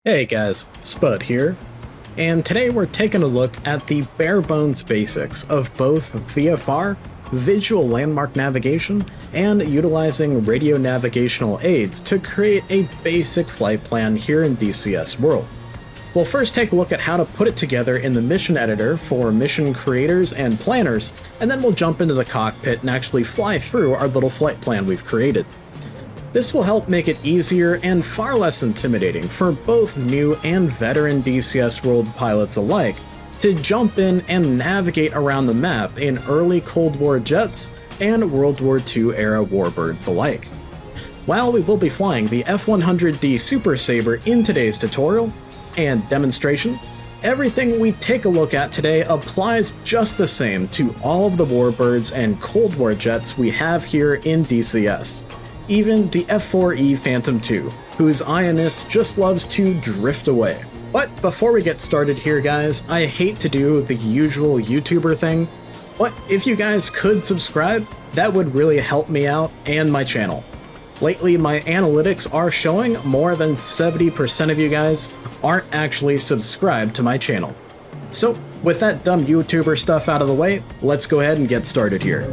Hey guys, Spud here, and today we're taking a look at the bare bones basics of both VFR, Visual Landmark Navigation, and utilizing radio navigational aids to create a basic flight plan here in DCS World. We'll first take a look at how to put it together in the mission editor for mission creators and planners, and then we'll jump into the cockpit and actually fly through our little flight plan we've created. This will help make it easier and far less intimidating for both new and veteran DCS World pilots alike to jump in and navigate around the map in early Cold War jets and World War II era Warbirds alike. While we will be flying the F-100D Super Sabre in today's tutorial and demonstration, everything we take a look at today applies just the same to all of the Warbirds and Cold War jets we have here in DCS. Even the F-4E Phantom II, whose INS just loves to drift away. But before we get started here guys, I hate to do the usual YouTuber thing, but if you guys could subscribe, that would really help me out and my channel. Lately my analytics are showing more than 70% of you guys aren't actually subscribed to my channel. So with that dumb YouTuber stuff out of the way, let's go ahead and get started here.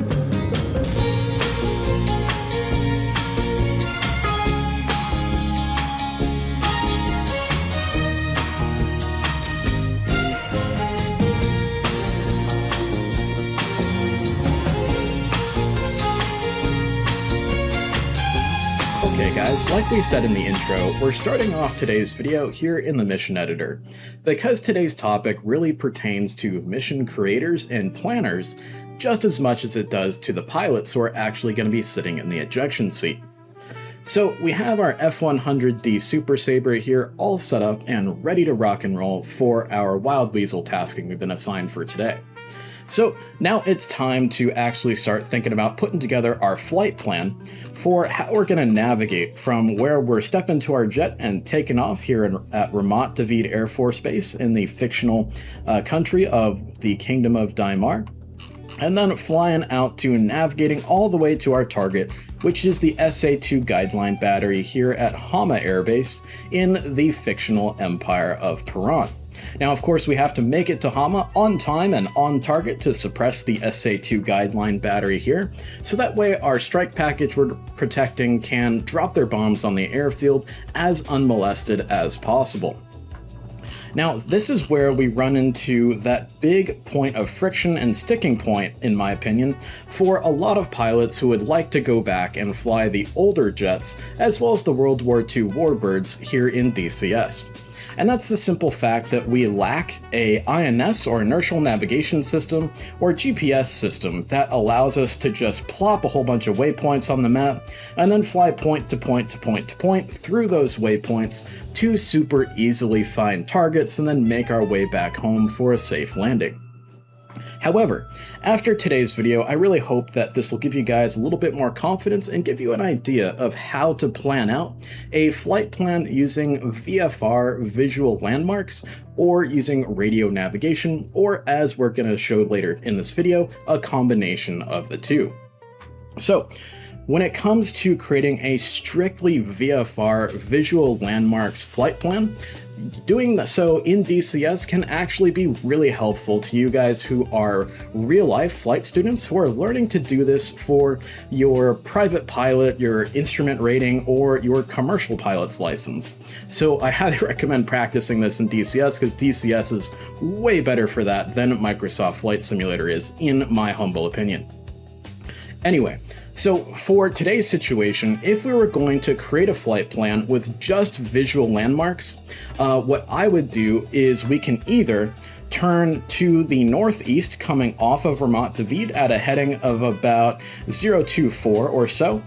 Okay guys, like we said in the intro, we're starting off today's video here in the mission editor, because today's topic really pertains to mission creators and planners just as much as it does to the pilots who are actually going to be sitting in the ejection seat. So we have our F-100D Super Sabre here all set up and ready to rock and roll for our Wild Weasel tasking we've been assigned for today. So now it's time to actually start thinking about putting together our flight plan for how we're going to navigate from where we're stepping into our jet and taking off here at Ramat David Air Force Base in the fictional country of the Kingdom of Daimar, and then flying out to navigating all the way to our target, which is the SA-2 Guideline Battery here at Hama Air Base in the fictional Empire of Piran. Now, of course, we have to make it to Hama on time and on target to suppress the SA-2 Guideline Battery here, so that way our strike package we're protecting can drop their bombs on the airfield as unmolested as possible. Now, this is where we run into that big point of friction and sticking point, in my opinion, for a lot of pilots who would like to go back and fly the older jets, as well as the World War II Warbirds here in DCS. And that's the simple fact that we lack a INS or inertial navigation system or GPS system that allows us to just plop a whole bunch of waypoints on the map and then fly point to point to point to point through those waypoints to super easily find targets and then make our way back home for a safe landing. However, after today's video, I really hope that this will give you guys a little bit more confidence and give you an idea of how to plan out a flight plan using VFR visual landmarks or using radio navigation, or as we're going to show later in this video, a combination of the two. So, when it comes to creating a strictly VFR visual landmarks flight plan, doing so in DCS can actually be really helpful to you guys who are real-life flight students who are learning to do this for your private pilot, your instrument rating, or your commercial pilot's license. So I highly recommend practicing this in DCS because DCS is way better for that than Microsoft Flight Simulator is, in my humble opinion. Anyway, so for today's situation, if we were going to create a flight plan with just visual landmarks, what I would do is we can either turn to the northeast coming off of Ramat David at a heading of about 024 or so,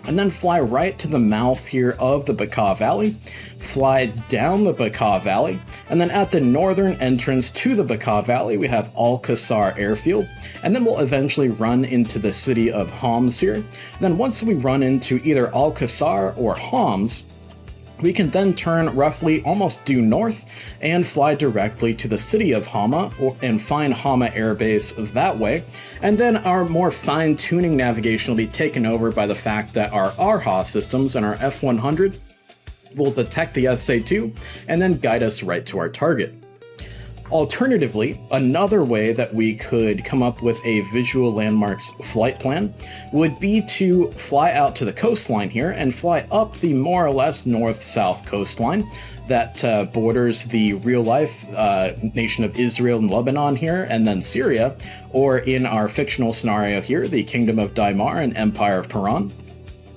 and then fly right to the mouth here of the Bekaa Valley, fly down the Bekaa Valley, and then at the northern entrance to the Bekaa Valley we have Al-Qasar Airfield, and then we'll eventually run into the city of Homs here. And then once we run into either Al-Qasar or Homs, we can then turn roughly almost due north and fly directly to the city of Hama and find Hama Air Base that way. And then our more fine-tuning navigation will be taken over by the fact that our ARHA systems and our F-100 will detect the SA-2 and then guide us right to our target. Alternatively, another way that we could come up with a visual landmarks flight plan would be to fly out to the coastline here and fly up the more or less north-south coastline that borders the real-life nation of Israel and Lebanon here, and then Syria, or in our fictional scenario here, the Kingdom of Daimar and Empire of Paran.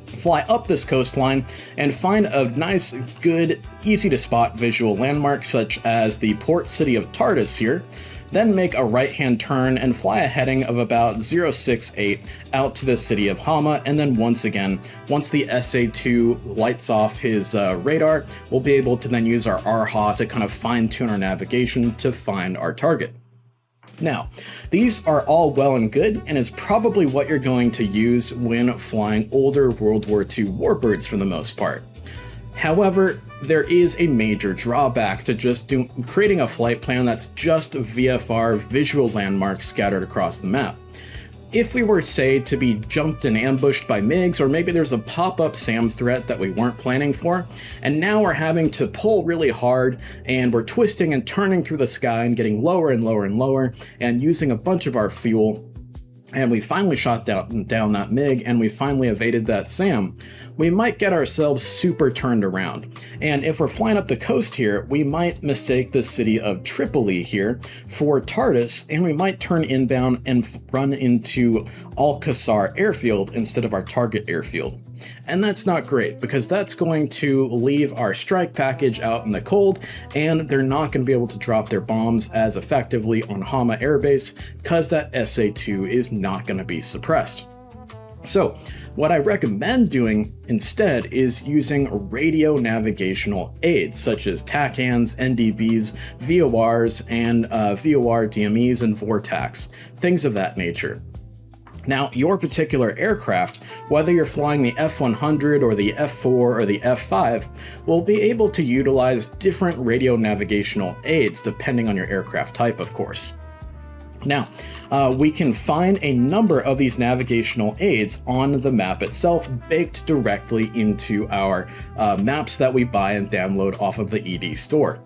Fly up this coastline and find a nice, good, easy to spot visual landmark such as the port city of Tartus here, then make a right-hand turn and fly a heading of about 068 out to the city of Hama, and then once again, once the SA-2 lights off his radar, we'll be able to then use our RHA to kind of fine-tune our navigation to find our target. Now, these are all well and good, and is probably what you're going to use when flying older World War II warbirds for the most part. However, there is a major drawback to just creating a flight plan that's just VFR visual landmarks scattered across the map. If we were, say, to be jumped and ambushed by MiGs, or maybe there's a pop-up SAM threat that we weren't planning for, and now we're having to pull really hard, and we're twisting and turning through the sky and getting lower and lower and lower, and using a bunch of our fuel, and we finally shot down that MiG, and we finally evaded that SAM, we might get ourselves super turned around. And if we're flying up the coast here, we might mistake the city of Tripoli here for Tartus, and we might turn inbound and run into Al-Qasar airfield instead of our target airfield. And that's not great, because that's going to leave our strike package out in the cold, and they're not going to be able to drop their bombs as effectively on Hama Air Base, because that SA-2 is not going to be suppressed. So, what I recommend doing instead is using radio navigational aids such as TACANs, NDBs, VORs, and VOR DMEs and VORTACs, things of that nature. Now, your particular aircraft, whether you're flying the F-100 or the F-4 or the F-5, will be able to utilize different radio navigational aids depending on your aircraft type, of course. Now, we can find a number of these navigational aids on the map itself, baked directly into our maps that we buy and download off of the ED store.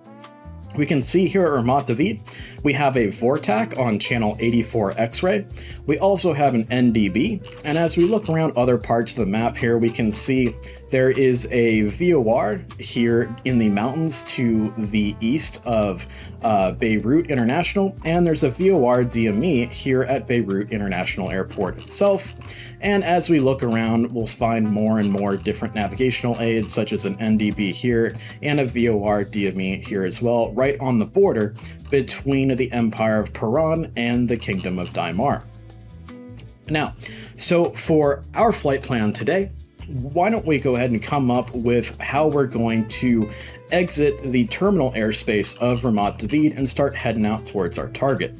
We can see here at Ramat David, we have a VORTAC on channel 84 X-ray. We also have an NDB, and as we look around other parts of the map here, we can see there is a VOR here in the mountains to the east of Beirut International, and there's a VOR DME here at Beirut International Airport itself. And as we look around, we'll find more and more different navigational aids, such as an NDB here and a VOR DME here as well, right on the border between the Empire of Paran and the Kingdom of Daimar. Now, so for our flight plan today, why don't we go ahead and come up with how we're going to exit the terminal airspace of Ramat David and start heading out towards our target.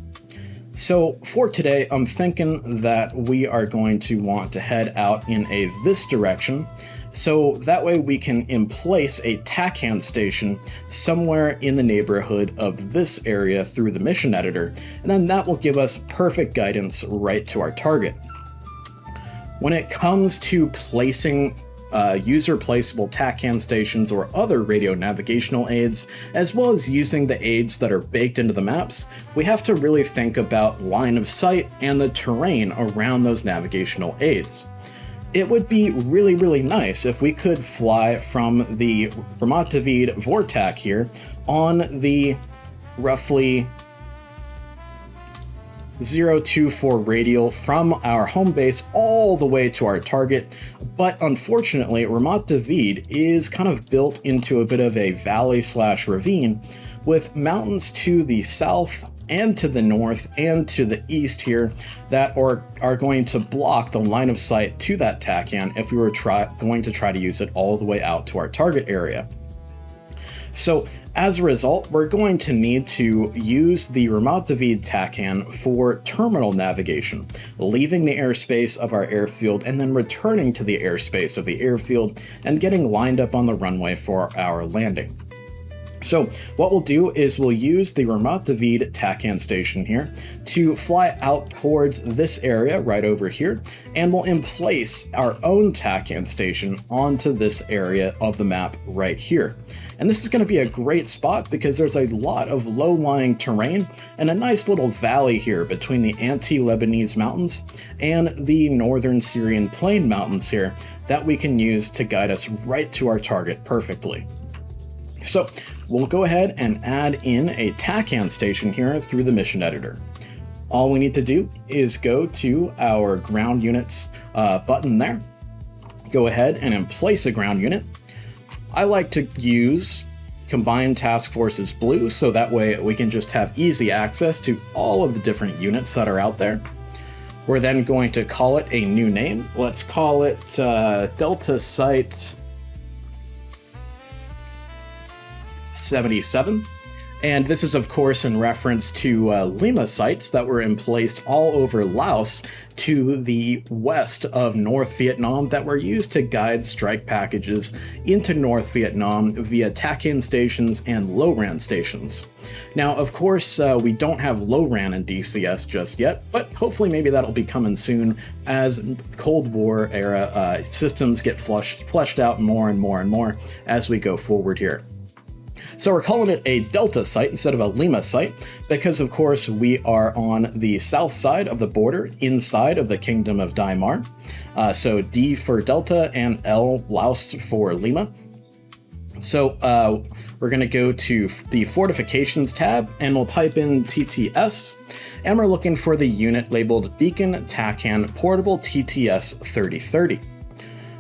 So for today, I'm thinking that we are going to want to head out in this direction, so that way we can emplace a TACAN station somewhere in the neighborhood of this area through the mission editor, and then that will give us perfect guidance right to our target. When it comes to placing user placeable TACAN stations or other radio navigational aids, as well as using the aids that are baked into the maps, we have to really think about line of sight and the terrain around those navigational aids. It would be really, really nice if we could fly from the Ramat David VORTAC here on the roughly 024 radial from our home base all the way to our target, but unfortunately Ramat David is kind of built into a bit of a valley/ravine with mountains to the south and to the north and to the east here that are going to block the line of sight to that TACAN if we were going to try to use it all the way out to our target area. So as a result, we're going to need to use the Ramat David TACAN for terminal navigation, leaving the airspace of our airfield and then returning to the airspace of the airfield and getting lined up on the runway for our landing. So what we'll do is we'll use the remote David TACAN station here to fly out towards this area right over here, and we'll emplace our own TACAN station onto this area of the map right here. And this is going to be a great spot because there's a lot of low-lying terrain and a nice little valley here between the anti-Lebanese mountains and the northern Syrian plain mountains here that we can use to guide us right to our target perfectly. So we'll go ahead and add in a TACAN station here through the mission editor. All we need to do is go to our ground units button there, go ahead and emplace a ground unit. I like to use Combined Task Forces Blue, so that way we can just have easy access to all of the different units that are out there. We're then going to call it a new name. Let's call it Delta Site 77. And this is, of course, in reference to Lima sites that were emplaced all over Laos to the west of North Vietnam that were used to guide strike packages into North Vietnam via TACAN stations and LORAN stations. Now, of course, we don't have LORAN in DCS just yet, but hopefully maybe that'll be coming soon as Cold War era systems get fleshed out more and more and more as we go forward here. So we're calling it a Delta site instead of a Lima site because, of course, we are on the south side of the border inside of the Kingdom of Daimar. So D for Delta and L, Laos for Lima. So we're going to go to the Fortifications tab and we'll type in TTS. And we're looking for the unit labeled Beacon TACAN Portable TTS 3030.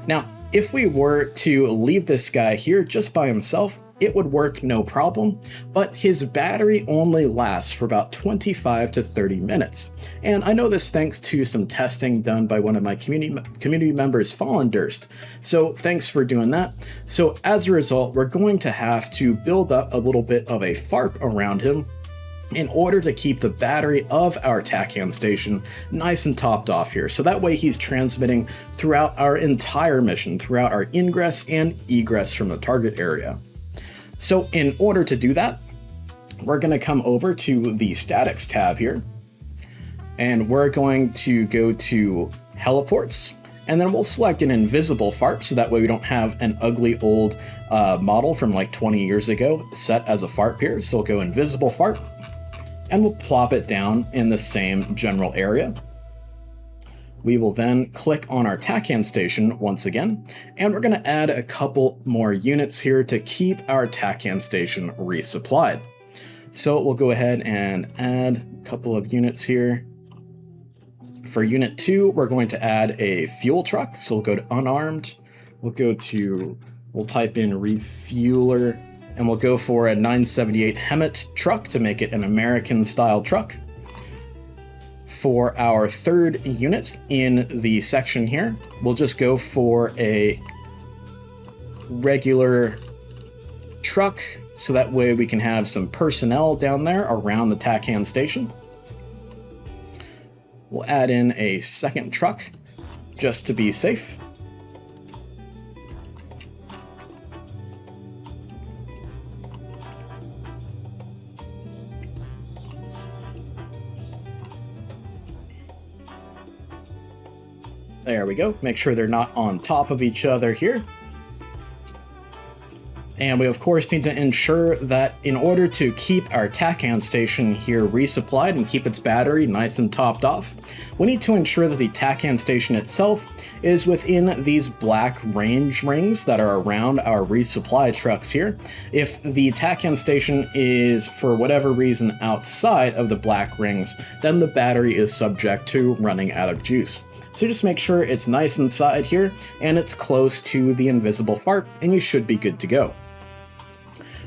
Now, if we were to leave this guy here just by himself, it would work no problem, but his battery only lasts for about 25 to 30 minutes. And I know this thanks to some testing done by one of my community members, Fallen Durst. So thanks for doing that. So as a result, we're going to have to build up a little bit of a FARP around him in order to keep the battery of our TACAN station nice and topped off here. So that way he's transmitting throughout our entire mission, throughout our ingress and egress from the target area. So in order to do that, we're going to come over to the Statics tab here, and we're going to go to Heliports, and then we'll select an invisible FARP, so that way we don't have an ugly old model from like 20 years ago set as a FARP here. So we'll go invisible FARP, and we'll plop it down in the same general area. We will then click on our TACAN station once again, and we're going to add a couple more units here to keep our TACAN station resupplied. So we'll go ahead and add a couple of units here. For Unit 2, we're going to add a fuel truck, so we'll go to Unarmed. We'll type in Refueler, and we'll go for a 978 Hemet truck to make it an American-style truck. For our third unit in the section here, we'll just go for a regular truck, so that way we can have some personnel down there around the TACAN station. We'll add in a second truck just to be safe. There we go. Make sure they're not on top of each other here. And we of course need to ensure that in order to keep our TACAN station here resupplied and keep its battery nice and topped off, we need to ensure that the TACAN station itself is within these black range rings that are around our resupply trucks here. If the TACAN station is for whatever reason outside of the black rings, then the battery is subject to running out of juice. So just make sure it's nice inside here and it's close to the invisible FARP, and you should be good to go.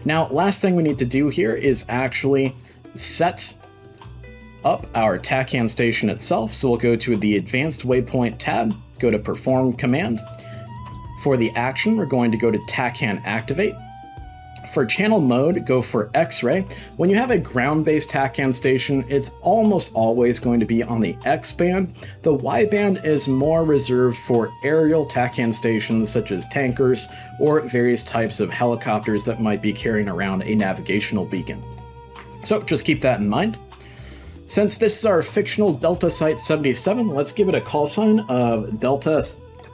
Now, last thing we need to do here is actually set up our TACAN station itself. So we'll go to the Advanced Waypoint tab, go to Perform Command. For the action, we're going to go to TACAN Activate. For channel mode, go for X-ray. When you have a ground-based TACAN station, it's almost always going to be on the X band. The Y band is more reserved for aerial TACAN stations such as tankers or various types of helicopters that might be carrying around a navigational beacon. So just keep that in mind. Since this is our fictional Delta Site 77, let's give it a call sign of Delta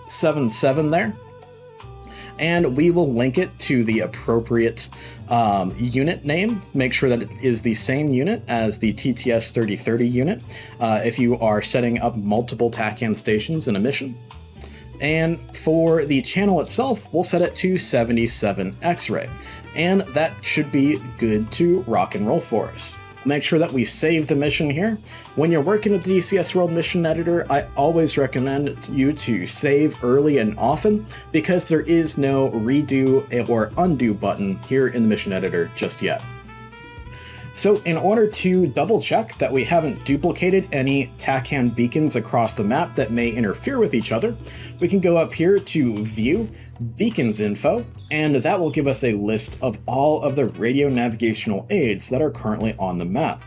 77 there. And we will link it to the appropriate unit name. Make sure that it is the same unit as the TTS 3030 unit if you are setting up multiple TACAN stations in a mission. And for the channel itself, we'll set it to 77 X-ray. And that should be good to rock and roll for us. Make sure that we save the mission here. When you're working with the DCS World Mission Editor, I always recommend you to save early and often because there is no redo or undo button here in the Mission Editor just yet. So in order to double check that we haven't duplicated any TACAN beacons across the map that may interfere with each other, we can go up here to View, Beacons Info, and that will give us a list of all of the radio navigational aids that are currently on the map.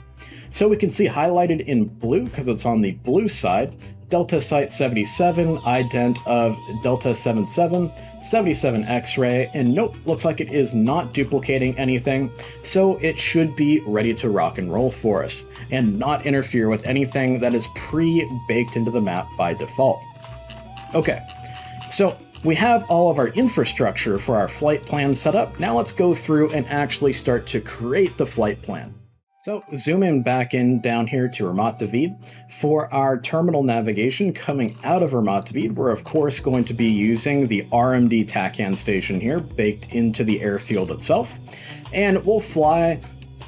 So we can see highlighted in blue, because it's on the blue side, Delta Site 77, ident of Delta 77, 77 X-ray, and nope, looks like it is not duplicating anything, so it should be ready to rock and roll for us, and not interfere with anything that is pre-baked into the map by default. Okay, so we have all of our infrastructure for our flight plan set up. Now let's go through and actually start to create the flight plan. So zoom in back in down here to Ramat David. For our terminal navigation coming out of Ramat David, we're of course going to be using the RMD TACAN station here baked into the airfield itself. And we'll fly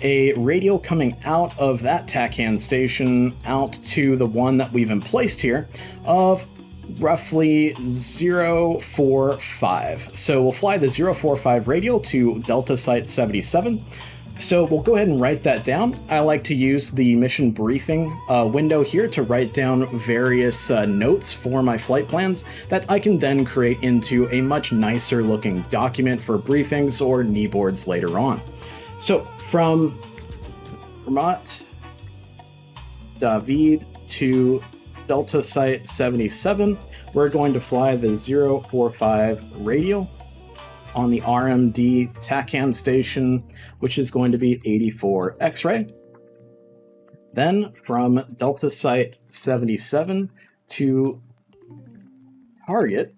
a radial coming out of that TACAN station out to the one that we've emplaced here of roughly 045. So we'll fly the 045 radial to Delta Site 77. So we'll go ahead and write that down. I like to use the mission briefing window here to write down various notes for my flight plans that I can then create into a much nicer looking document for briefings or kneeboards later on. So from Ramat David to Delta Site 77, we're going to fly the 045 radial on the RMD TACAN station, which is going to be 84 X-ray. Then from Delta Site 77 to target,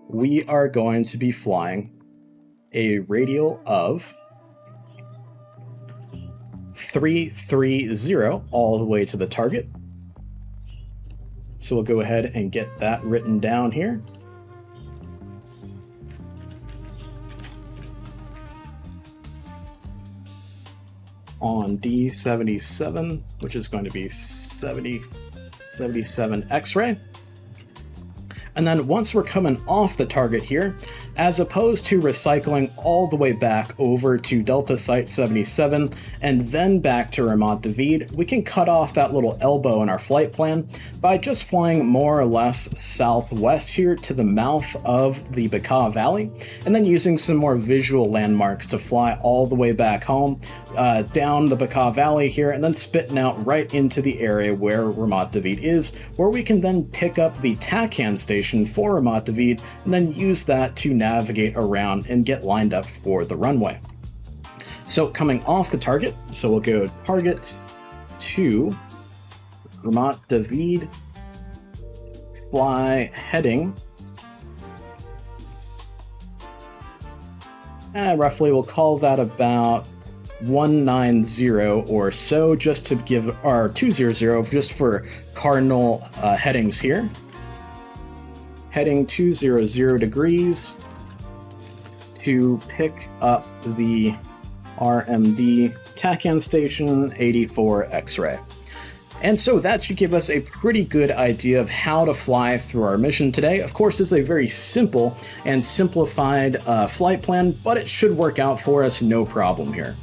we are going to be flying a radial of 330 all the way to the target. So we'll go ahead and get that written down here. On D77, which is going to be 77 X-ray. And then once we're coming off the target here, as opposed to recycling all the way back over to Delta Site 77 and then back to Ramat David, we can cut off that little elbow in our flight plan by just flying more or less southwest here to the mouth of the Bekaa Valley, and then using some more visual landmarks to fly all the way back home, down the Bekaa Valley here, and then spitting out right into the area where Ramat David is, where we can then pick up the TACAN station for Ramat David and then use that to navigate around and get lined up for the runway. So coming off the target, so we'll go target to Ramat David, fly heading, roughly we'll call that about 190 or so, just to give our 200 just for cardinal headings here. Heading 200 degrees to pick up the RMD TACAN station 84 X-ray. And so that should give us a pretty good idea of how to fly through our mission today. Of course, it's a very simple and simplified flight plan, but it should work out for us no problem here.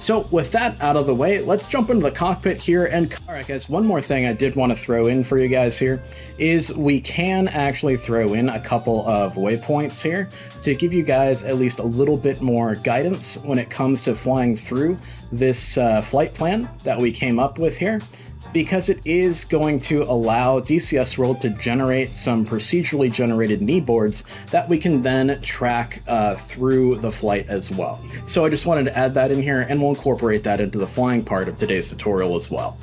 So with that out of the way, let's jump into the cockpit here. And alright guys, one more thing I did want to throw in for you guys here is we can actually throw in a couple of waypoints here to give you guys at least a little bit more guidance when it comes to flying through this flight plan that we came up with here, because it is going to allow DCS World to generate some procedurally generated kneeboards that we can then track through the flight as well. So I just wanted to add that in here, and we'll incorporate that into the flying part of today's tutorial as well.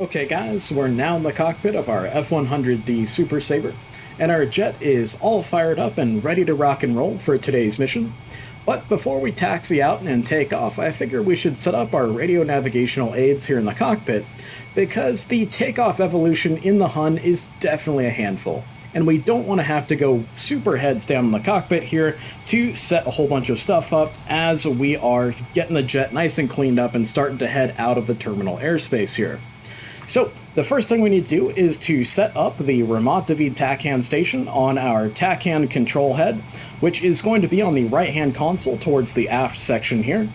Okay guys, we're now in the cockpit of our F-100D Super Sabre, and our jet is all fired up and ready to rock and roll for today's mission. But before we taxi out and take off, I figure we should set up our radio navigational aids here in the cockpit, because the takeoff evolution in the Hun is definitely a handful, and we don't want to have to go super heads down in the cockpit here to set a whole bunch of stuff up as we are getting the jet nice and cleaned up and starting to head out of the terminal airspace here. So the first thing we need to do is to set up the Ramat David TACAN station on our TACAN control head, which is going to be on the right-hand console towards the aft section here.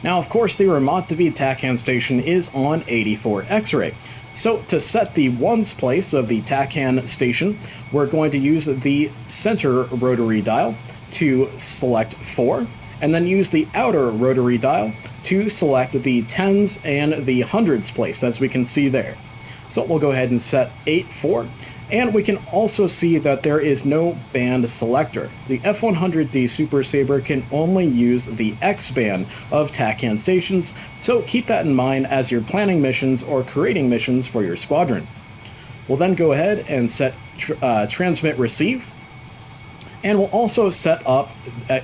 Now, of course, the Ramat David TACAN station is on 84 X-ray. So to set the ones place of the TACAN station, we're going to use the center rotary dial to select 4, and then use the outer rotary dial to select the tens and the hundreds place, as we can see there. So we'll go ahead and set 8-4. And we can also see that there is no band selector. The F-100D Super Sabre can only use the X band of TACAN stations, so keep that in mind as you're planning missions or creating missions for your squadron. We'll then go ahead and set transmit receive, and we'll also set up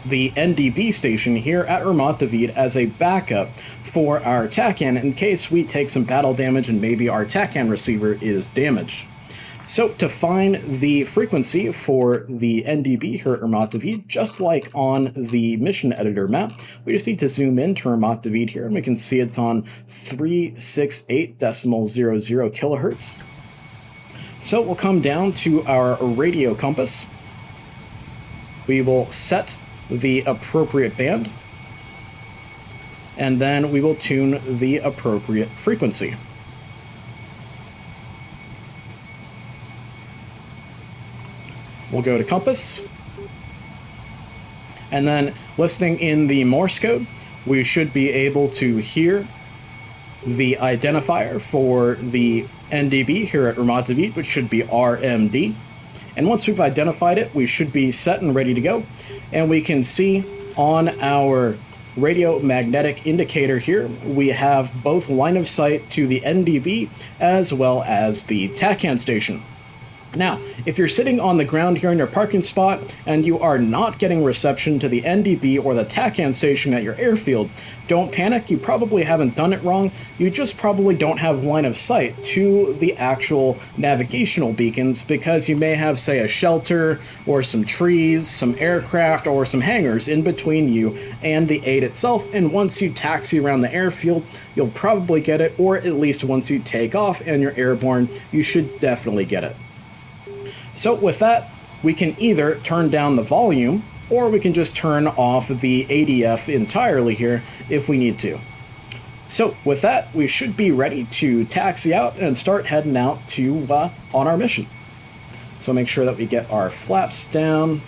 the NDB station here at Ramat David as a backup for our TACAN in case we take some battle damage and maybe our TACAN receiver is damaged. So to find the frequency for the NDB here at Ramat David, just like on the mission editor map, we just need to zoom in to Ramat David here, and we can see it's on 368.00 kilohertz. So we'll come down to our radio compass. We will set the appropriate band, and then we will tune the appropriate frequency. We'll go to compass, and then listening in the Morse code, we should be able to hear the identifier for the NDB here at Ramat David, which should be RMD. And once we've identified it, we should be set and ready to go. And we can see on our radio magnetic indicator here, we have both line of sight to the NDB as well as the TACAN station. Now, if you're sitting on the ground here in your parking spot and you are not getting reception to the NDB or the TACAN station at your airfield, don't panic. You probably haven't done it wrong. You just probably don't have line of sight to the actual navigational beacons, because you may have, say, a shelter or some trees, some aircraft, or some hangars in between you and the aid itself. And once you taxi around the airfield, you'll probably get it, or at least once you take off and you're airborne, you should definitely get it. So with that, we can either turn down the volume, or we can just turn off the ADF entirely here if we need to. So with that, we should be ready to taxi out and start heading out to on our mission. So make sure that we get our flaps down,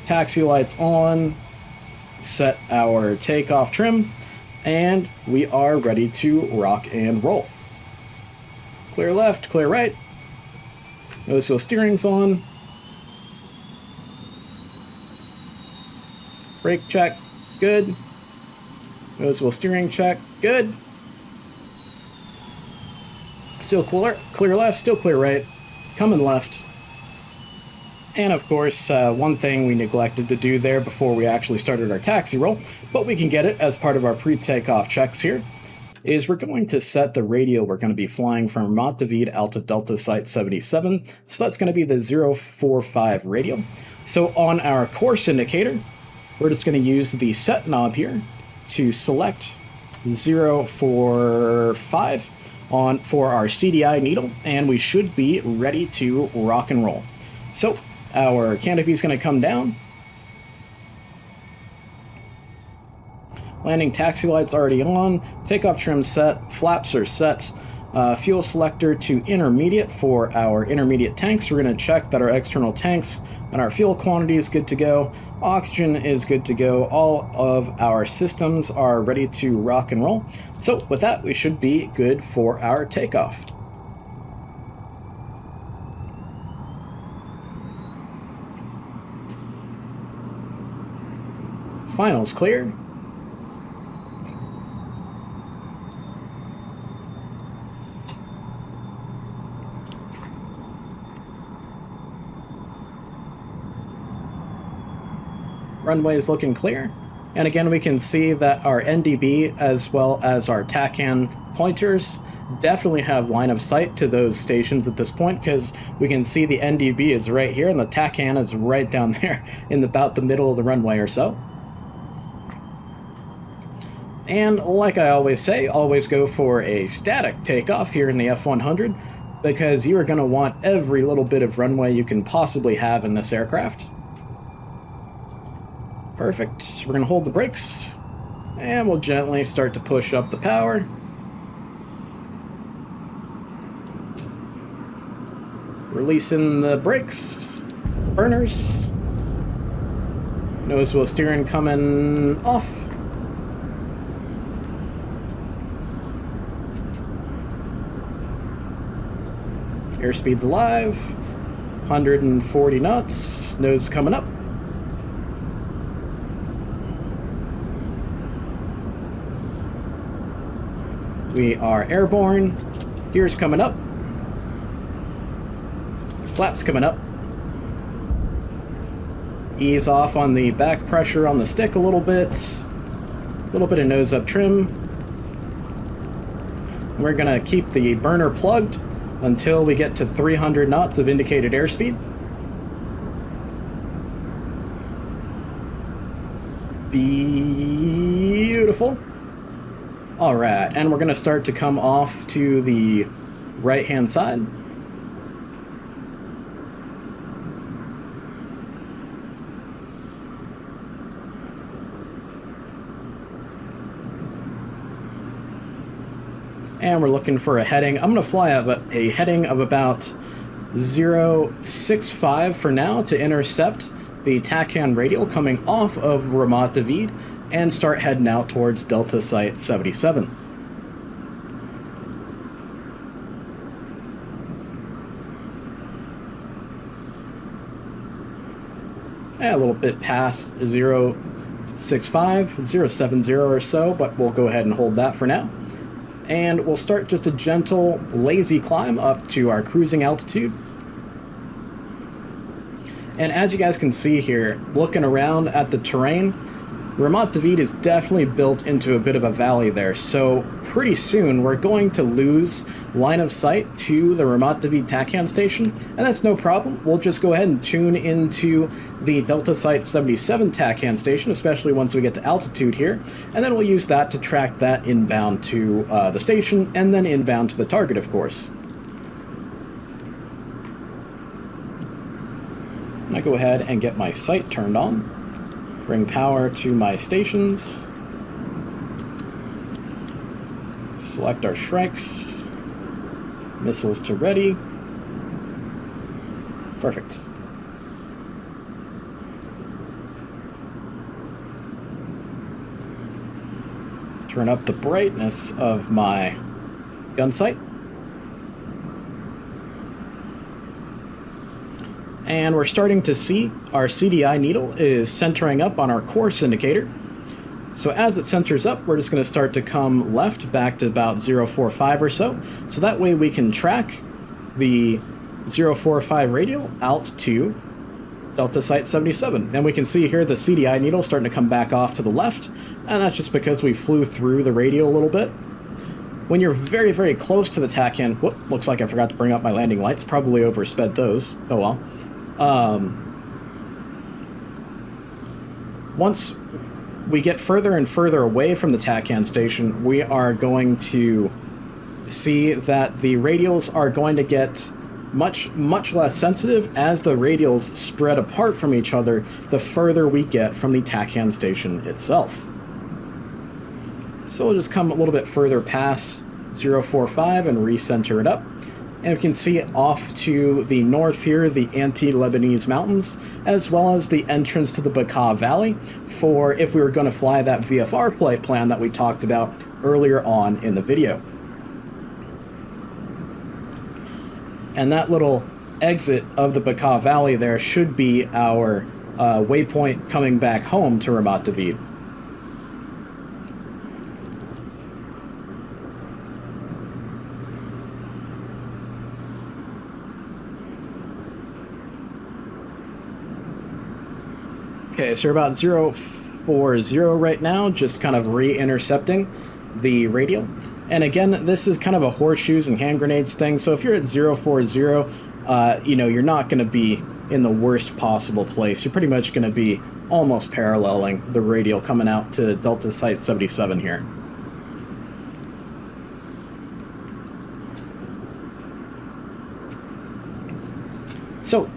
taxi lights on, set our takeoff trim, and we are ready to rock and roll. Clear left, clear right. Nose wheel steering's on. Brake check, good. Nose wheel steering check, good. Still clear left, still clear right. Coming left. And of course, one thing we neglected to do there before we actually started our taxi roll, but we can get it as part of our pre-takeoff checks here, is we're going to set the radio we're going to be flying from Ramat David Alta Delta Site 77. So that's going to be the 045 radio. So on our course indicator, we're just going to use the set knob here to select 045 for our CDI needle, and we should be ready to rock and roll. So our canopy is going to come down. Landing taxi lights already on, takeoff trim set, flaps are set, fuel selector to intermediate for our intermediate tanks. We're going to check that our external tanks and our fuel quantity is good to go. Oxygen is good to go. All of our systems are ready to rock and roll. So with that, we should be good for our takeoff. Finals cleared. Runway is looking clear. And again, we can see that our NDB as well as our TACAN pointers definitely have line of sight to those stations at this point, because we can see the NDB is right here and the TACAN is right down there in about the middle of the runway or so. And like I always say, always go for a static takeoff here in the F-100, because you are going to want every little bit of runway you can possibly have in this aircraft. Perfect. We're going to hold the brakes, and we'll gently start to push up the power. Releasing the brakes, burners, nose wheel steering coming off. Airspeed's alive, 140 knots, nose coming up. We are airborne, gears coming up, flaps coming up. Ease off on the back pressure on the stick a little bit of nose up trim. We're gonna keep the burner plugged until we get to 300 knots of indicated airspeed. Beautiful. All right, and we're going to start to come off to the right-hand side. And we're looking for a heading. I'm going to fly a heading of about 065 for now to intercept the TACAN radial coming off of Ramat David and start heading out towards Delta Site 77. A little bit past 065, 070 or so, but we'll go ahead and hold that for now. And we'll start just a gentle, lazy climb up to our cruising altitude. And as you guys can see here, looking around at the terrain, Ramat David is definitely built into a bit of a valley there, so pretty soon we're going to lose line of sight to the Ramat David TACAN station, and that's no problem. We'll just go ahead and tune into the Delta Site 77 TACAN station, especially once we get to altitude here, and then we'll use that to track that inbound to the station, and then inbound to the target, of course. I'm going to go ahead and get my sight turned on. Bring power to my stations. Select our strikes. Missiles to ready. Perfect. Turn up the brightness of my gun sight. And we're starting to see our CDI needle is centering up on our course indicator. So as it centers up, we're just going to start to come left back to about 045 or so. So that way we can track the 045 radial out to Delta Site 77. And we can see here the CDI needle starting to come back off to the left. And that's just because we flew through the radial a little bit. When you're very, very close to the TACAN, whoop, looks like I forgot to bring up my landing lights. Probably oversped those. Oh well. Once we get further and further away from the TACAN station, we are going to see that the radials are going to get much less sensitive as the radials spread apart from each other the further we get from the TACAN station itself. So we'll just come a little bit further past 045 and recenter it up. And we can see off to the north here, the anti-Lebanese mountains, as well as the entrance to the Bekaa Valley for if we were going to fly that VFR flight plan that we talked about earlier on in the video. And that little exit of the Bekaa Valley there should be our waypoint coming back home to Ramat David. Okay, so we're about 040 right now, just kind of re-intercepting the radial. And again, this is kind of a horseshoes and hand grenades thing, so if you're at 040, you know, you're not going to be in the worst possible place. You're pretty much going to be almost paralleling the radial coming out to Delta Site 77 here. So,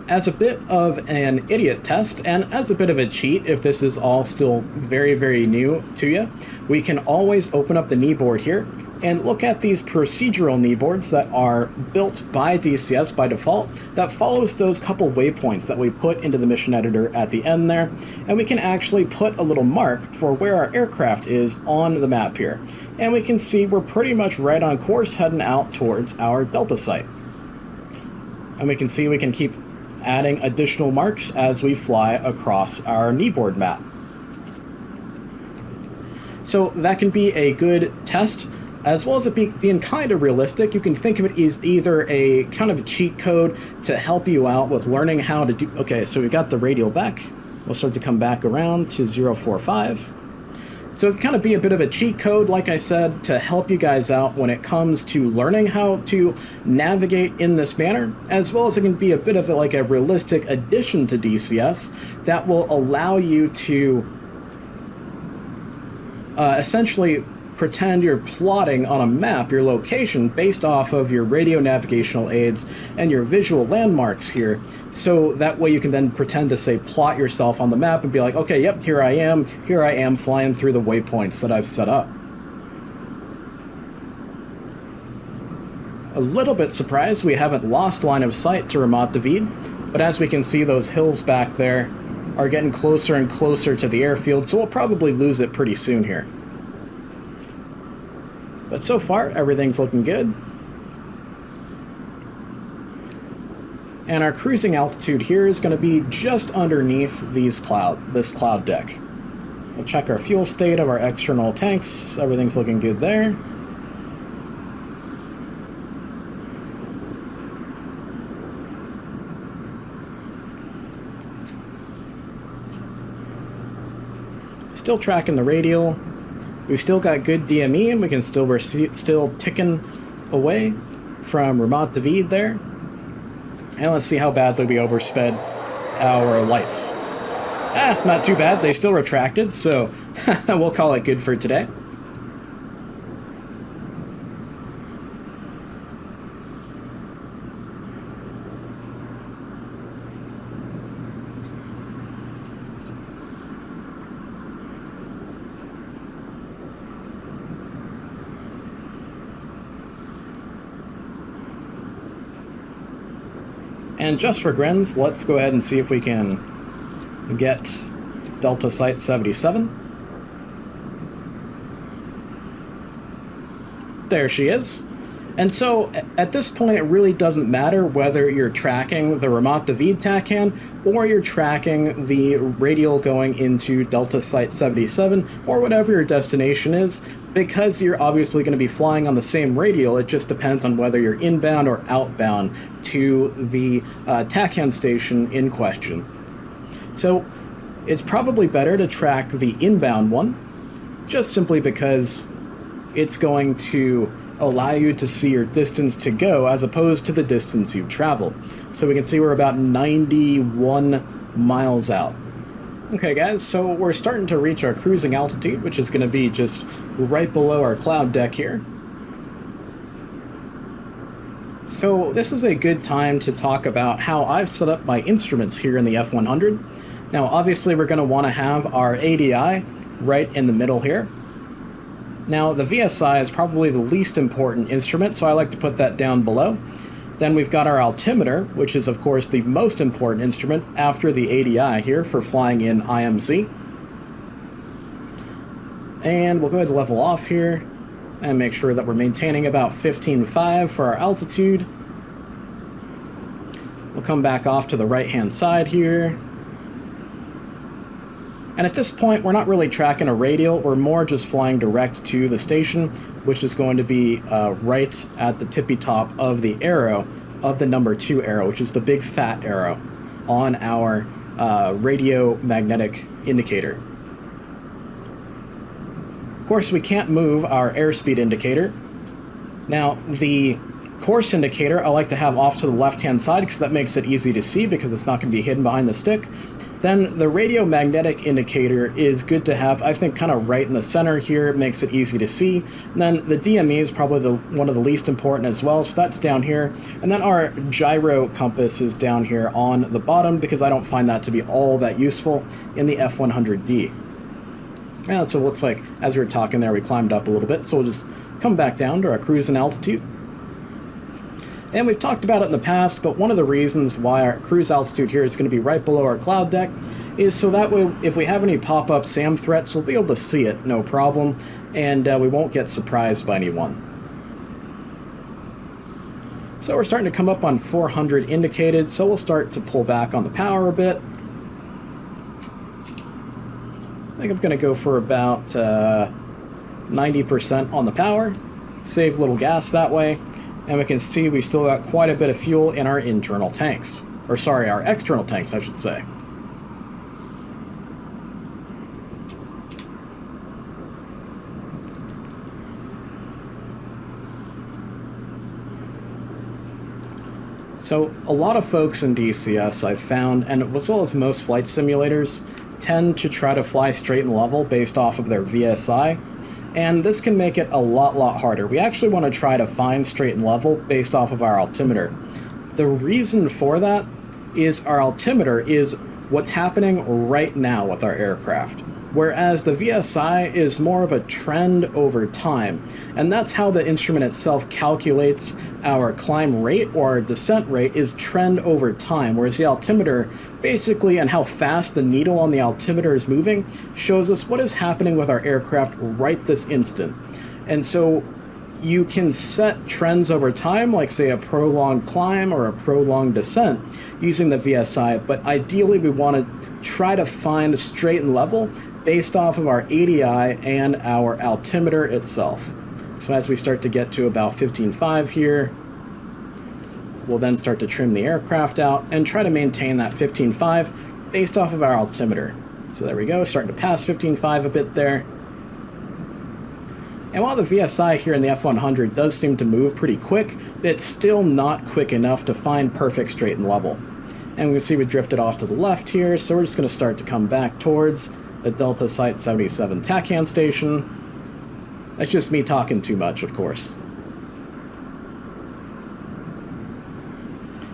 as a bit of an idiot test, and as a bit of a cheat, if this is all still very, very new to you, we can always open up the kneeboard here and look at these procedural kneeboards that are built by DCS by default that follows those couple waypoints that we put into the mission editor at the end there, and we can actually put a little mark for where our aircraft is on the map here. And we can see we're pretty much right on course heading out towards our Delta site. And we can see we can keep adding additional marks as we fly across our kneeboard map. So that can be a good test, as well as it being kind of realistic. You can think of it as either a kind of a cheat code to help you out with learning how to do... Okay, so we got the radial back. We'll start to come back around to 045. So it can kind of be a bit of a cheat code, like I said, to help you guys out when it comes to learning how to navigate in this manner, as well as it can be a bit of like a realistic addition to DCS that will allow you to essentially pretend you're plotting on a map your location based off of your radio navigational aids and your visual landmarks here, so that way you can then pretend to say plot yourself on the map and be like, okay, yep, here I am flying through the waypoints that I've set up. A little bit surprised we haven't lost line of sight to Ramat David, but as we can see, those hills back there are getting closer and closer to the airfield, so we'll probably lose it pretty soon here. But so far, everything's looking good. And our cruising altitude here is going to be just underneath this cloud deck. We'll check our fuel state of our external tanks. Everything's looking good there. Still tracking the radial. We've still got good DME, and we can we're still ticking away from Ramat David there. And let's see how badly we oversped our lights. Not too bad. They still retracted, so we'll call it good for today. And just for grins, let's go ahead and see if we can get Delta Site 77. There she is. And so, at this point, it really doesn't matter whether you're tracking the Ramat David TACAN or you're tracking the radial going into Delta Site 77 or whatever your destination is, because you're obviously going to be flying on the same radial. It just depends on whether you're inbound or outbound to the TACAN station in question. So, it's probably better to track the inbound one, just simply because it's going to allow you to see your distance to go as opposed to the distance you've traveled. So we can see we're about 91 miles out. Okay guys, so we're starting to reach our cruising altitude, which is going to be just right below our cloud deck here. So this is a good time to talk about how I've set up my instruments here in the F-100. Now obviously we're going to want to have our ADI right in the middle here. Now, the VSI is probably the least important instrument, so I like to put that down below. Then we've got our altimeter, which is, of course, the most important instrument after the ADI here for flying in IMZ. And we'll go ahead and level off here and make sure that we're maintaining about 15.5 for our altitude. We'll come back off to the right-hand side here. And at this point, we're not really tracking a radial, we're more just flying direct to the station, which is going to be right at the tippy top of the arrow of the number 2 arrow, which is the big fat arrow on our radio magnetic indicator. Of course, we can't move our airspeed indicator. Now, the course indicator I like to have off to the left-hand side because that makes it easy to see because it's not going to be hidden behind the stick. Then the radio magnetic indicator is good to have, I think, kind of right in the center here. It makes it easy to see. And then the DME is probably one of the least important as well, so that's down here. And then our gyro compass is down here on the bottom because I don't find that to be all that useful in the F-100D. And so it looks like as we were talking there, we climbed up a little bit, so we'll just come back down to our cruising altitude. And we've talked about it in the past, but one of the reasons why our cruise altitude here is going to be right below our cloud deck is so that way if we have any pop-up SAM threats, we'll be able to see it, no problem, and we won't get surprised by anyone. So we're starting to come up on 400 indicated, so we'll start to pull back on the power a bit. I think I'm going to go for about 90% on the power, save a little gas that way. And we can see we still got quite a bit of fuel in our internal tanks. Or sorry, our external tanks, I should say. So, a lot of folks in DCS I've found, and as well as most flight simulators, tend to try to fly straight and level based off of their VSI. And this can make it a lot harder. We actually want to try to find straight and level based off of our altimeter. The reason for that is our altimeter is what's happening right now with our aircraft, whereas the VSI is more of a trend over time, and that's how the instrument itself calculates our climb rate or our descent rate is trend over time, whereas the altimeter basically, and how fast the needle on the altimeter is moving, shows us what is happening with our aircraft right this instant. And so you can set trends over time, like say a prolonged climb or a prolonged descent using the VSI, but ideally we want to try to find straight and level based off of our ADI and our altimeter itself. So as we start to get to about 15.5 here, we'll then start to trim the aircraft out and try to maintain that 15.5 based off of our altimeter. So there we go, starting to pass 15.5 a bit there. And while the VSI here in the F-100 does seem to move pretty quick, it's still not quick enough to find perfect straight and level. And we can see we drifted off to the left here, so we're just going to start to come back towards the Delta Site 77 TACAN station. That's just me talking too much, of course.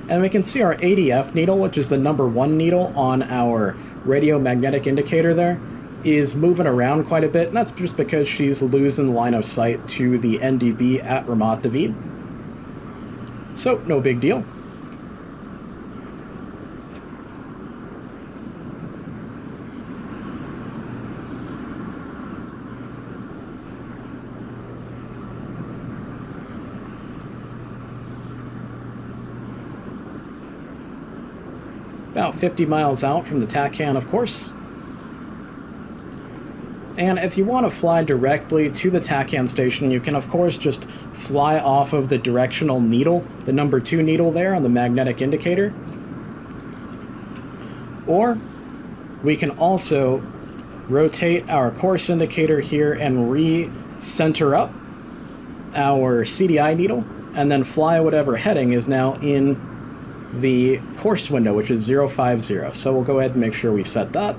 And we can see our ADF needle, which is the number 1 needle on our radio magnetic indicator there, is moving around quite a bit, and that's just because she's losing line of sight to the NDB at Ramat David. So, no big deal. About 50 miles out from the TACAN, of course. And if you want to fly directly to the TACAN station, you can of course just fly off of the directional needle, the number 2 needle there on the magnetic indicator. Or we can also rotate our course indicator here and re-center up our CDI needle, and then fly whatever heading is now in the course window, which is 050. So we'll go ahead and make sure we set that.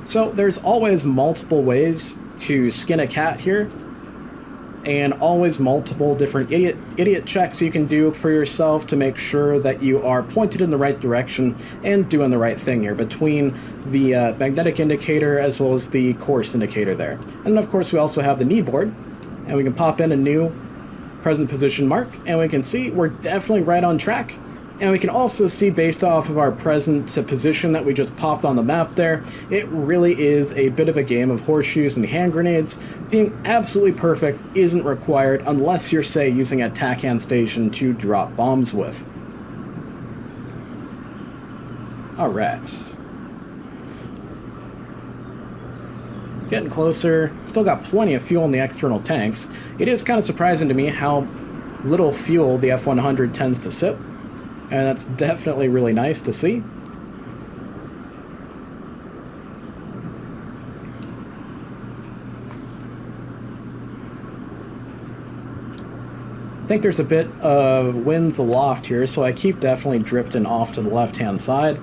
So there's always multiple ways to skin a cat here. and always multiple different idiot checks you can do for yourself to make sure that you are pointed in the right direction and doing the right thing here between the magnetic indicator as well as the course indicator there. And of course we also have the kneeboard, and we can pop in a new present position mark, and we can see we're definitely right on track. And we can also see, based off of our present position that we just popped on the map there, it really is a bit of a game of horseshoes and hand grenades. Being absolutely perfect isn't required unless you're, say, using a TACAN station to drop bombs with. Alright. Getting closer. Still got plenty of fuel in the external tanks. It is kind of surprising to me how little fuel the F-100 tends to sip. And that's definitely really nice to see. I think there's a bit of winds aloft here, so I keep definitely drifting off to the left-hand side.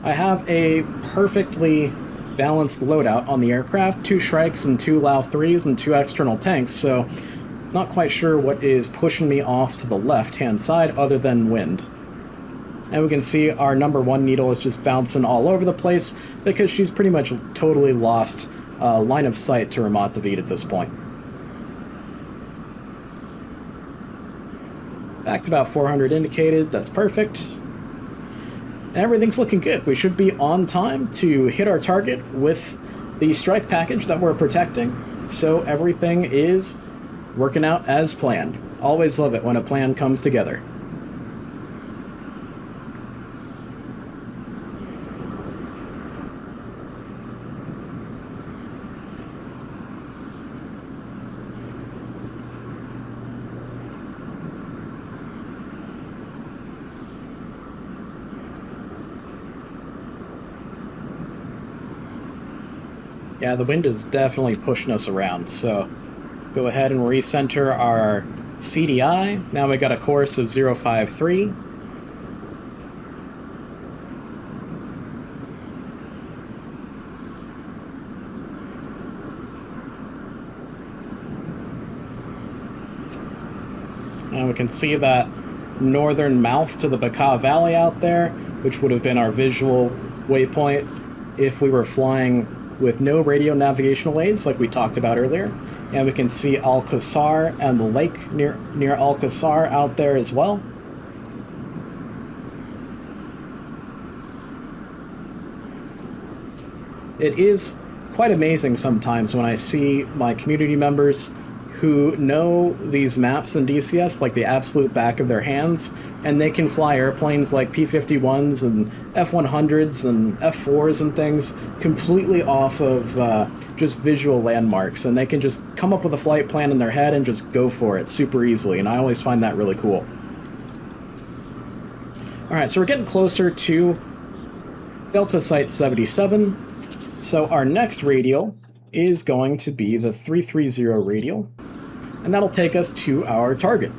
I have a perfectly balanced loadout on the aircraft, 2 Shrikes and 2 Lao 3s and 2 external tanks, so not quite sure what is pushing me off to the left-hand side other than wind. And we can see our number 1 needle is just bouncing all over the place because she's pretty much totally lost line of sight to Ramat David at this point. Back to about 400 indicated, that's perfect. And everything's looking good. We should be on time to hit our target with the strike package that we're protecting. So everything is working out as planned. Always love it when a plan comes together. Yeah, the wind is definitely pushing us around, so go ahead and recenter our CDI. Now we got a course of 053. And we can see that northern mouth to the Baca Valley out there, which would have been our visual waypoint if we were flying with no radio navigational aids like we talked about earlier. And we can see Al-Qasar and the lake near Al-Qasar out there as well. It is quite amazing sometimes when I see my community members who know these maps in DCS like the absolute back of their hands, and they can fly airplanes like P-51s and F-100s and F-4s and things completely off of just visual landmarks, and they can just come up with a flight plan in their head and just go for it super easily, and I always find that really cool. Alright, so we're getting closer to Delta Site 77, so our next radial is going to be the 330 radial, and that'll take us to our target.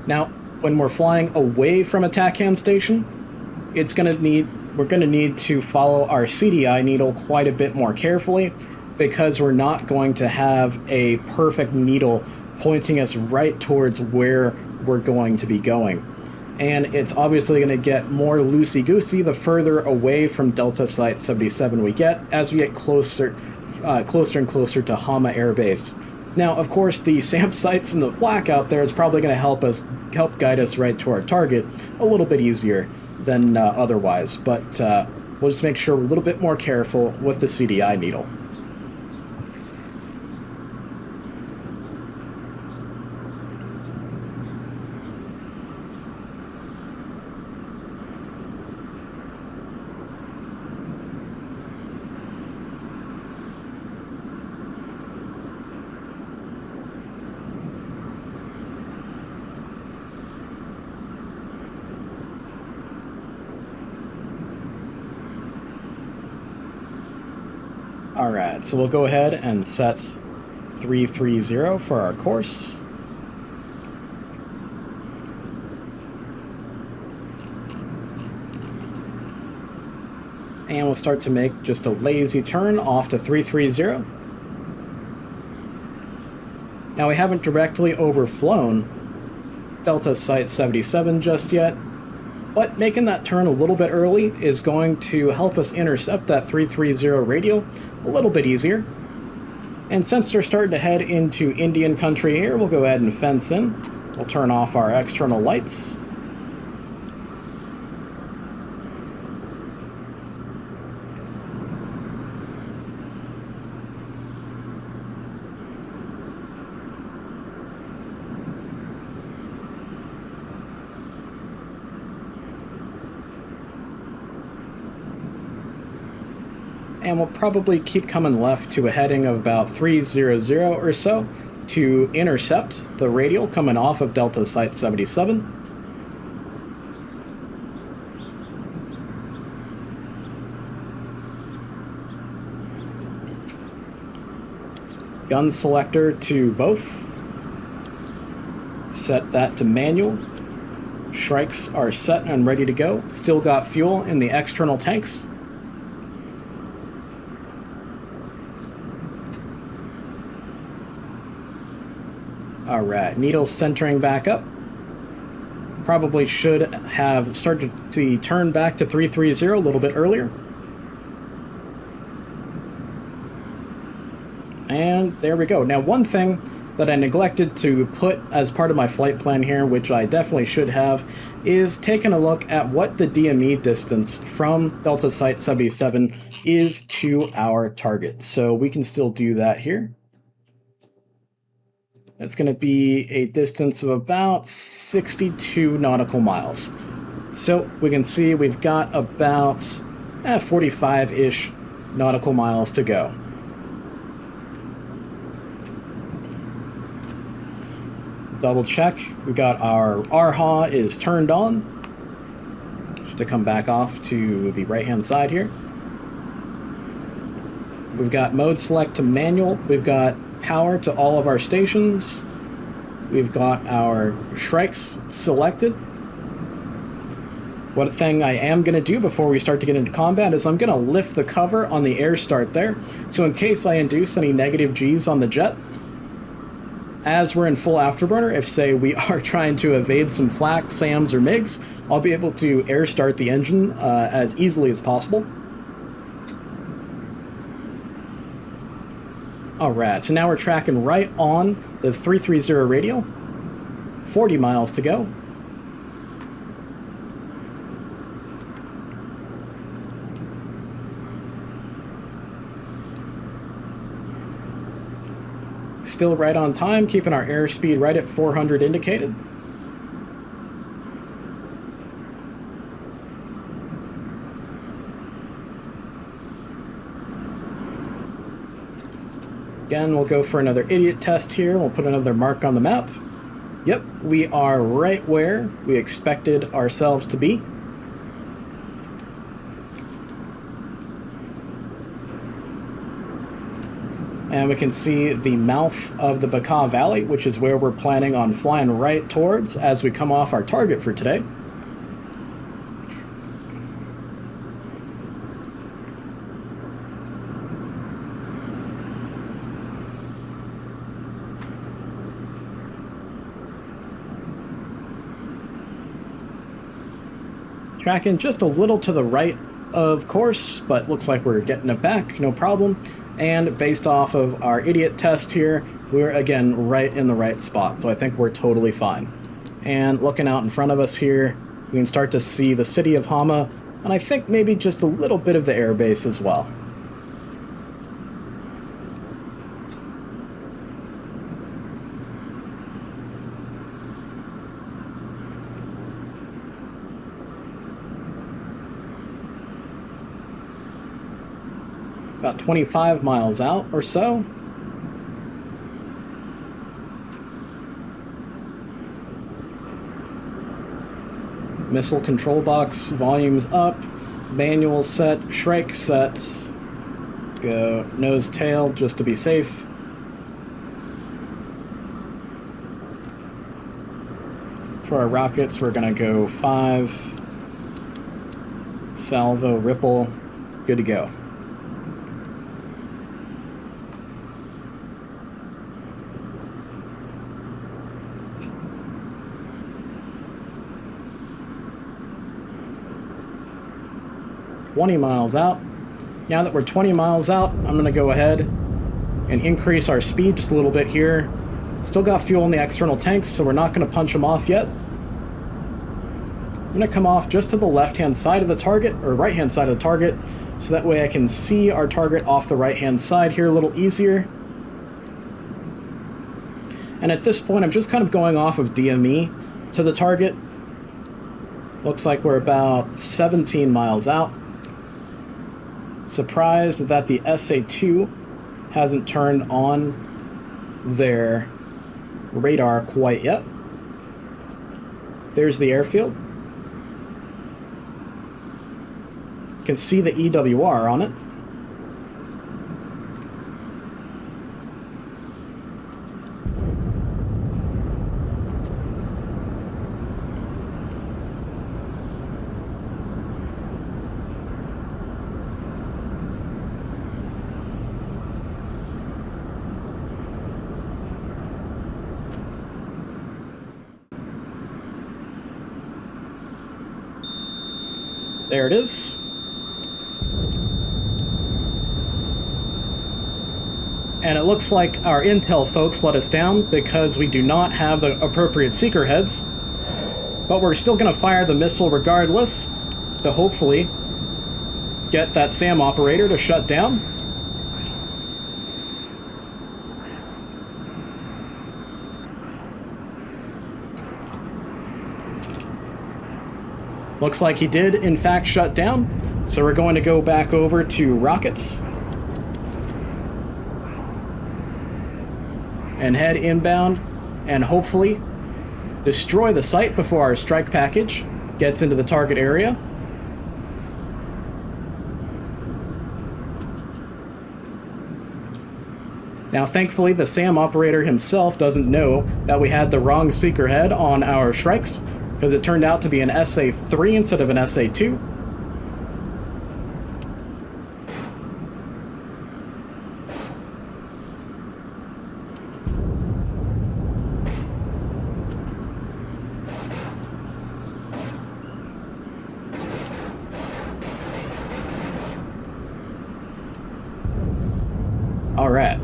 Now, when we're flying away from a TACAN station, we're going to need to follow our CDI needle quite a bit more carefully, because we're not going to have a perfect needle pointing us right towards where we're going to be going. And it's obviously going to get more loosey-goosey the further away from Delta Site 77 we get, as we get closer and closer to Hama Air Base. Now, of course, the SAM sites and the flak out there is probably going to help guide us right to our target a little bit easier than otherwise, but we'll just make sure we're a little bit more careful with the CDI needle. Alright, so we'll go ahead and set 330 for our course. And we'll start to make just a lazy turn off to 330. Now we haven't directly overflown Delta Site 77 just yet, but making that turn a little bit early is going to help us intercept that 330 radial a little bit easier. And since they're starting to head into Indian country here, we'll go ahead and fence in. We'll turn off our external lights. And we'll probably keep coming left to a heading of about 300 or so to intercept the radial coming off of Delta Site 77. Gun selector to both. Set that to manual. Shrikes are set and ready to go. Still got fuel in the external tanks. Alright, needles centering back up. Probably should have started to turn back to 330 a little bit earlier. And there we go. Now, one thing that I neglected to put as part of my flight plan here, which I definitely should have, is taking a look at what the DME distance from Delta Site 77 is to our target. So we can still do that here. It's going to be a distance of about 62 nautical miles. So we can see we've got about 45-ish nautical miles to go. Double check. We got our RHA is turned on. Just to come back off to the right-hand side here. We've got mode select to manual. We've got power to all of our stations. We've got our Shrikes selected. One thing I am going to do before we start to get into combat is I'm going to lift the cover on the air start there. So in case I induce any negative Gs on the jet, as we're in full afterburner, if say we are trying to evade some flak, SAMs, or MiGs, I'll be able to air start the engine as easily as possible. Alright, so now we're tracking right on the 330 radial. 40 miles to go. Still right on time, keeping our airspeed right at 400 indicated. Again, we'll go for another idiot test here. We'll put another mark on the map. Yep, we are right where we expected ourselves to be. And we can see the mouth of the Baca Valley, which is where we're planning on flying right towards as we come off our target for today. Tracking just a little to the right, of course, but looks like we're getting it back, no problem. And based off of our idiot test here, we're again right in the right spot, so I think we're totally fine. And looking out in front of us here, we can start to see the city of Hama, and I think maybe just a little bit of the airbase as well. About 25 miles out or so. Missile control box, volumes up, manual set, Shrike set, go nose tail just to be safe. For our rockets, we're gonna go 5, salvo, ripple, Good to go. miles out. Now that we're 20 miles out, I'm going to go ahead and increase our speed just a little bit here. Still got fuel in the external tanks, so we're not going to punch them off yet. I'm going to come off just to the left-hand side of the target, or right-hand side of the target, so that way I can see our target off the right-hand side here a little easier. And at this point, I'm just kind of going off of DME to the target. Looks like we're about 17 miles out. Surprised that the SA-2 hasn't turned on their radar quite yet. There's the airfield. You can see the EWR on it. There it is. And it looks like our intel folks let us down because we do not have the appropriate seeker heads. But we're still going to fire the missile regardless to hopefully get that SAM operator to shut down. Looks like he did, in fact, shut down. So we're going to go back over to rockets and head inbound and hopefully destroy the site before our strike package gets into the target area. Now, thankfully, the SAM operator himself doesn't know that we had the wrong seeker head on our strikes, because it turned out to be an SA-3 instead of an SA-2. Alright.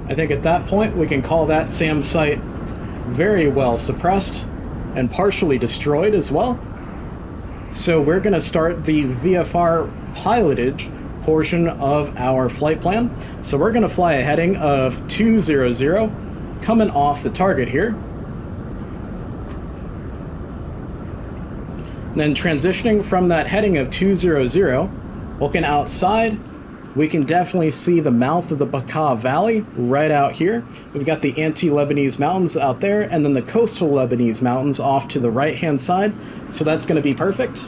I think at that point we can call that SAM site very well suppressed and partially destroyed as well. So we're going to start the VFR pilotage portion of our flight plan. So we're going to fly a heading of 200 coming off the target here. And then transitioning from that heading of 200, looking outside, we can definitely see the mouth of the Bekaa Valley right out here. We've got the anti-Lebanese mountains out there, and then the coastal Lebanese mountains off to the right-hand side. So that's going to be perfect.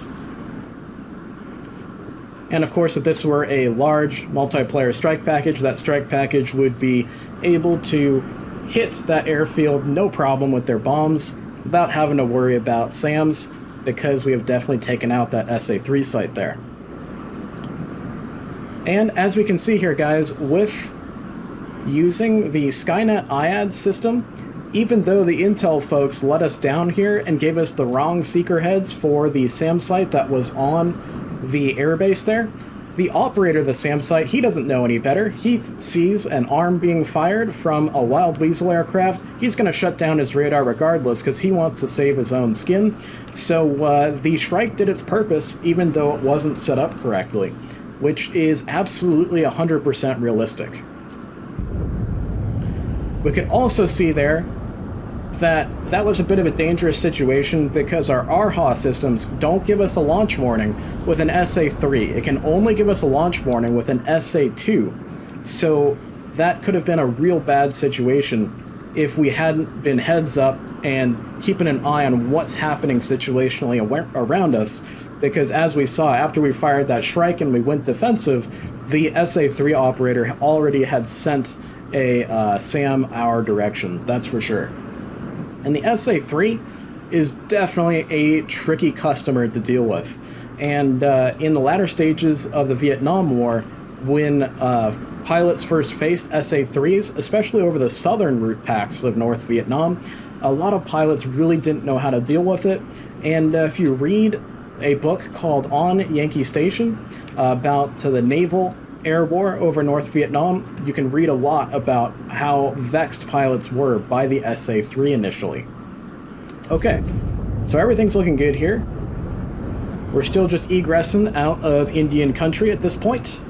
And of course, if this were a large multiplayer strike package, that strike package would be able to hit that airfield no problem with their bombs without having to worry about SAMs, because we have definitely taken out that SA-3 site there. And as we can see here, guys, with using the Skynet IAD system, even though the intel folks let us down here and gave us the wrong seeker heads for the SAM site that was on the airbase there, the operator of the SAM site, he doesn't know any better. He sees an arm being fired from a Wild Weasel aircraft. He's going to shut down his radar regardless because he wants to save his own skin. So the Shrike did its purpose even though it wasn't set up correctly, which is absolutely 100% realistic. We can also see there that that was a bit of a dangerous situation because our RHA systems don't give us a launch warning with an SA-3. It can only give us a launch warning with an SA-2. So that could have been a real bad situation if we hadn't been heads up and keeping an eye on what's happening situationally around us. Because as we saw, after we fired that Shrike and we went defensive, the SA-3 operator already had sent a SAM our direction, that's for sure. And the SA-3 is definitely a tricky customer to deal with. And in the latter stages of the Vietnam War, when pilots first faced SA-3s, especially over the southern route packs of North Vietnam, a lot of pilots really didn't know how to deal with it. And if you read a book called On Yankee Station about the naval air war over North Vietnam, you can read a lot about how vexed pilots were by the SA-3 initially. Okay, so everything's looking good here. We're still just egressing out of Indian country at this point.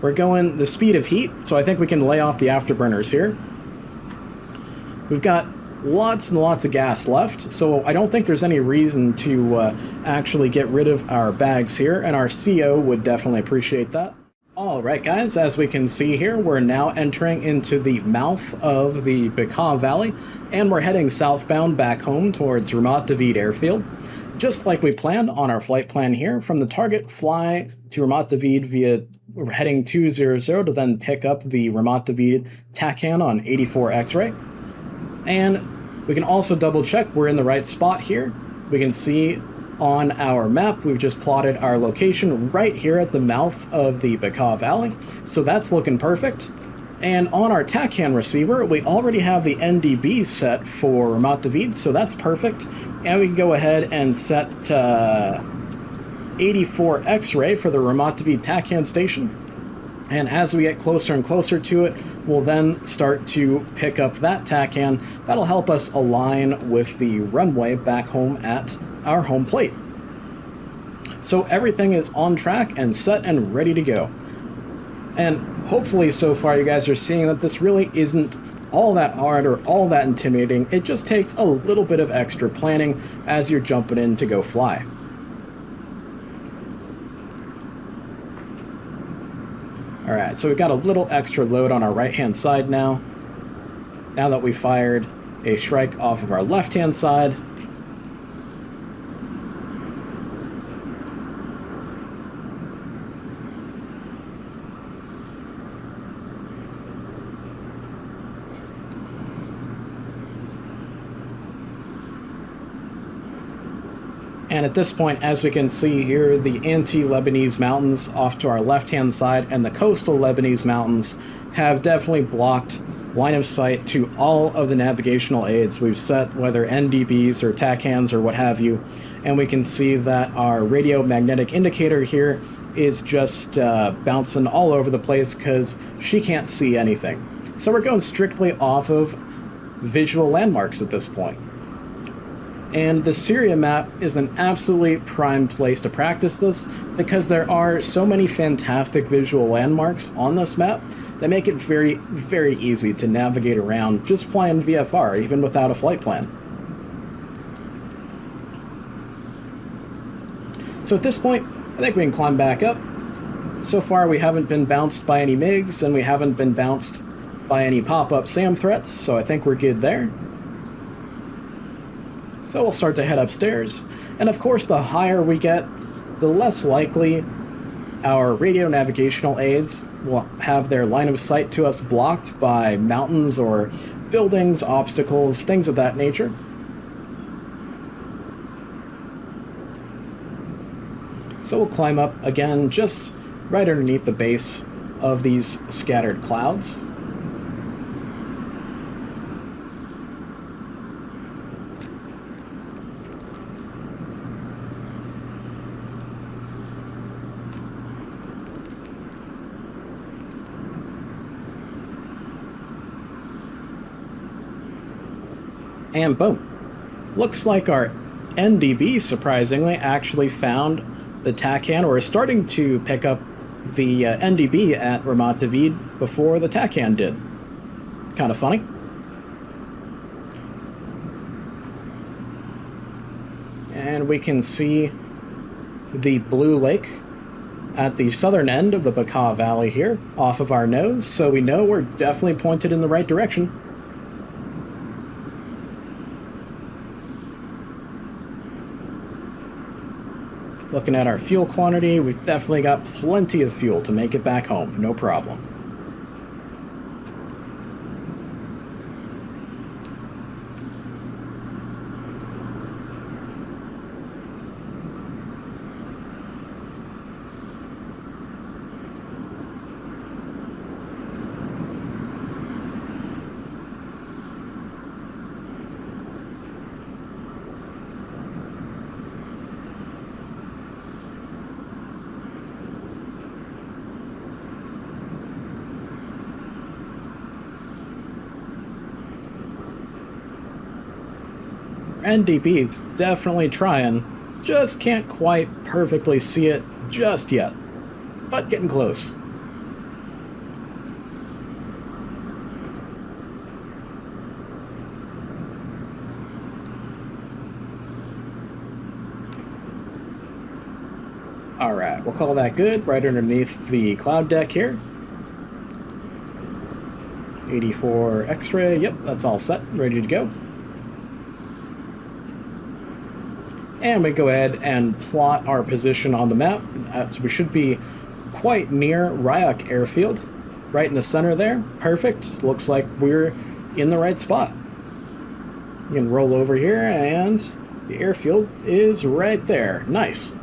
We're going the speed of heat, so I think we can lay off the afterburners here. We've got lots and lots of gas left, so I don't think there's any reason to actually get rid of our bags here, and our CO would definitely appreciate that. Alright guys, as we can see here, we're now entering into the mouth of the Bekaa Valley, and we're heading southbound back home towards Ramat David Airfield. Just like we planned on our flight plan here, from the target fly to Ramat David via heading 200 to then pick up the Ramat David TACAN on 84 X-ray. And we can also double check we're in the right spot here. We can see on our map, we've just plotted our location right here at the mouth of the Bekaa Valley, so that's looking perfect. And on our TACAN receiver, we already have the NDB set for Ramat David, so that's perfect. And we can go ahead and set 84 X-ray for the Ramat David TACAN station. And as we get closer and closer to it, we'll then start to pick up that TACAN. That'll help us align with the runway back home at our home plate. So everything is on track and set and ready to go. And hopefully so far you guys are seeing that this really isn't all that hard or all that intimidating. It just takes a little bit of extra planning as you're jumping in to go fly. Alright, so we've got a little extra load on our right-hand side now. Now that we fired a Shrike off of our left-hand side. And at this point, as we can see here, the anti-Lebanese mountains off to our left-hand side and the coastal Lebanese mountains have definitely blocked line of sight to all of the navigational aids we've set, whether NDBs or TACANs or what have you. And we can see that our radio magnetic indicator here is just bouncing all over the place because she can't see anything. So we're going strictly off of visual landmarks at this point. And the Syria map is an absolutely prime place to practice this because there are so many fantastic visual landmarks on this map that make it very, very easy to navigate around just flying VFR, even without a flight plan. So at this point, I think we can climb back up. So far we haven't been bounced by any MiGs and we haven't been bounced by any pop-up SAM threats, so I think we're good there. So we'll start to head upstairs, and of course the higher we get, the less likely our radio navigational aids will have their line of sight to us blocked by mountains or buildings, obstacles, things of that nature. So we'll climb up again just right underneath the base of these scattered clouds. And boom. Looks like our NDB, surprisingly, actually found the TACAN, or is starting to pick up the NDB at Ramat David before the TACAN did. Kind of funny. And we can see the blue lake at the southern end of the Bekaa Valley here, off of our nose, so we know we're definitely pointed in the right direction. Looking at our fuel quantity, we've definitely got plenty of fuel to make it back home, no problem. NDB's definitely trying, just can't quite perfectly see it just yet, but getting close. Alright, we'll call that good, right underneath the cloud deck here. 84 extra, yep, that's all set, ready to go. And we go ahead and plot our position on the map. So we should be quite near Ryuk Airfield, right in the center there. Perfect, looks like we're in the right spot. You can roll over here and the airfield is right there, nice.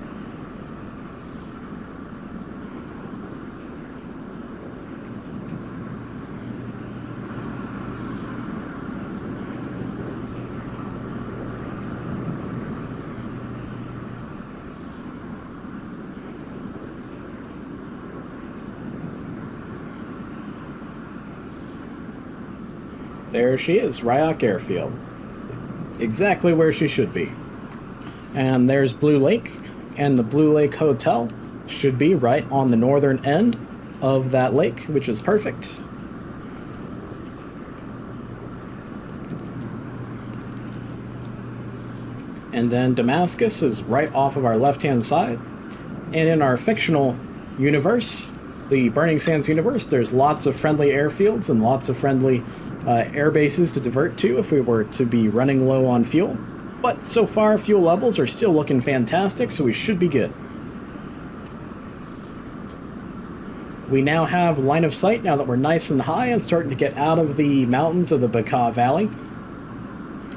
There she is, Ryuk Airfield. Exactly where she should be. And there's Blue Lake, and the Blue Lake Hotel should be right on the northern end of that lake, which is perfect. And then Damascus is right off of our left-hand side. And in our fictional universe, the Burning Sands universe, there's lots of friendly airfields and lots of friendly air bases to divert to if we were to be running low on fuel. But so far, fuel levels are still looking fantastic, so we should be good. We now have line of sight now that we're nice and high and starting to get out of the mountains of the Baka Valley.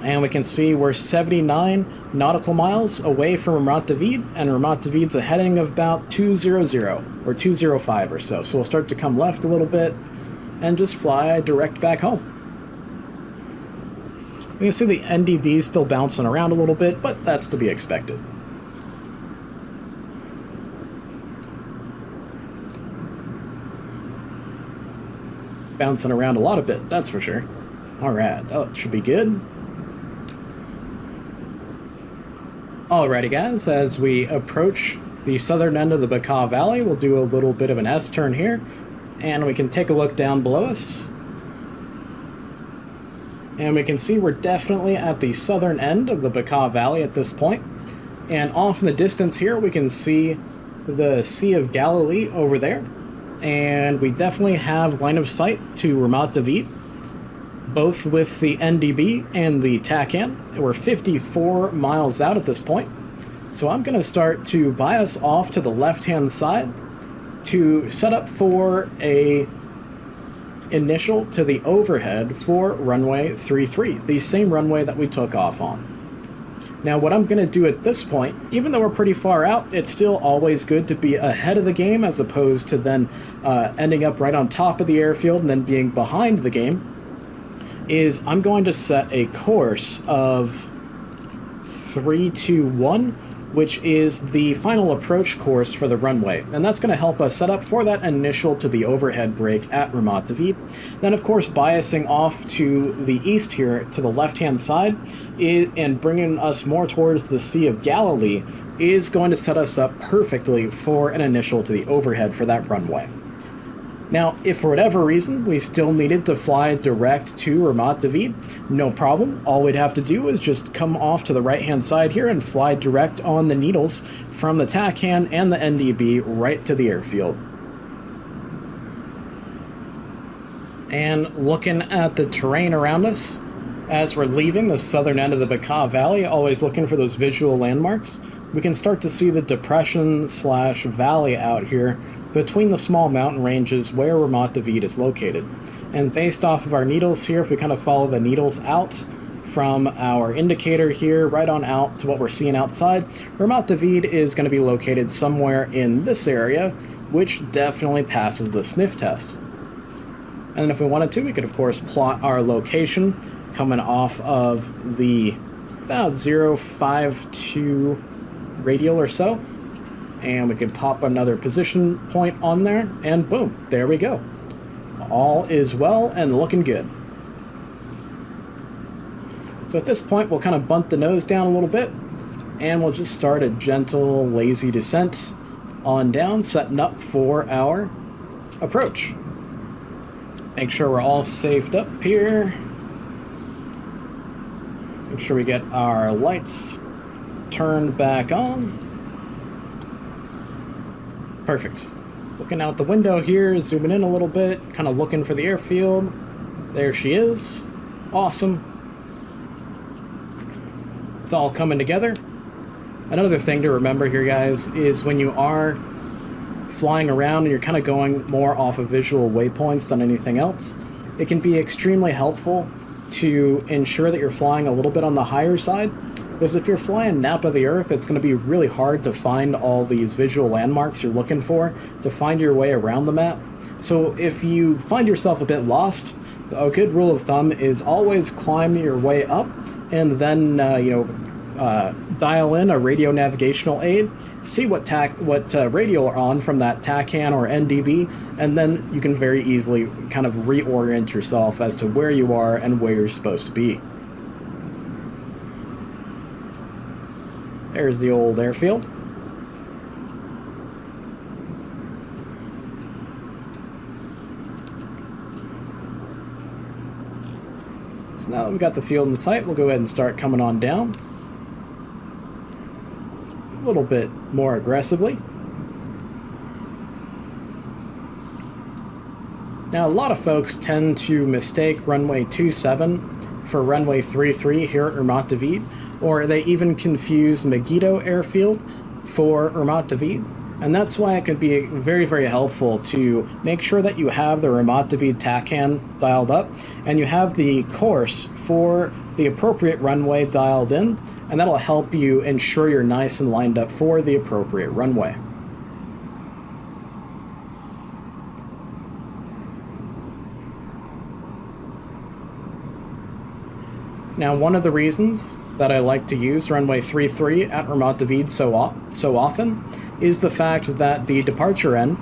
And we can see we're 79 nautical miles away from Ramat David, and Ramat David's a heading of about 200 or 205 or so. So we'll start to come left a little bit and just fly direct back home. You can see the NDB still bouncing around a little bit, but that's to be expected. Bouncing around a lot of bit, that's for sure. Alright, that should be good. Alrighty guys, as we approach the southern end of the Baka Valley, we'll do a little bit of an S-turn here, and we can take a look down below us. And we can see we're definitely at the southern end of the Baka Valley at this point. And off in the distance here, we can see the Sea of Galilee over there. And we definitely have line of sight to Ramat David, both with the NDB and the TACAN. We're 54 miles out at this point. So I'm going to start to bias off to the left-hand side to set up for a initial to the overhead for runway 33, the same runway that we took off on. Now what I'm going to do at this point, even though we're pretty far out, it's still always good to be ahead of the game as opposed to then ending up right on top of the airfield and then being behind the game, is I'm going to set a course of 321, which is the final approach course for the runway. And that's going to help us set up for that initial to the overhead break at Ramat David. Then, of course, biasing off to the east here to the left-hand side and bringing us more towards the Sea of Galilee is going to set us up perfectly for an initial to the overhead for that runway. Now, if for whatever reason we still needed to fly direct to Ramat David, no problem. All we'd have to do is just come off to the right-hand side here and fly direct on the needles from the TACAN and the NDB right to the airfield. And looking at the terrain around us, as we're leaving the southern end of the Baka Valley, always looking for those visual landmarks, we can start to see the depression/valley out here between the small mountain ranges where Ramat David is located. And based off of our needles here, if we kind of follow the needles out from our indicator here right on out to what we're seeing outside, Ramat David is going to be located somewhere in this area, which definitely passes the sniff test. And then if we wanted to, we could of course plot our location coming off of the about 052 radial or so, and we can pop another position point on there, and boom, there we go. All is well and looking good. So at this point, we'll kind of bunt the nose down a little bit, and we'll just start a gentle, lazy descent on down, setting up for our approach. Make sure we're all safed up here. Make sure we get our lights turned back on. Perfect. Looking out the window here, zooming in a little bit, kind of looking for the airfield. There she is. Awesome. It's all coming together. Another thing to remember here, guys, is when you are flying around and you're kind of going more off of visual waypoints than anything else, it can be extremely helpful to ensure that you're flying a little bit on the higher side, because if you're flying nap of the Earth, it's going to be really hard to find all these visual landmarks you're looking for, to find your way around the map. So if you find yourself a bit lost, a good rule of thumb is always climb your way up and then dial in a radio navigational aid, see what radio are on from that TACAN or NDB, and then you can very easily kind of reorient yourself as to where you are and where you're supposed to be. There's the old airfield. So now that we've got the field in sight, we'll go ahead and start coming on down. A little bit more aggressively. Now, a lot of folks tend to mistake runway 27 for runway 33 here at Zermatt David, or they even confuse Megiddo Airfield for Zermatt David. And that's why it can be very, very helpful to make sure that you have the Zermatt David TACAN dialed up and you have the course for the appropriate runway dialed in, and that'll help you ensure you're nice and lined up for the appropriate runway. Now, one of the reasons that I like to use runway 33 at Zermatt David so often is the fact that the departure end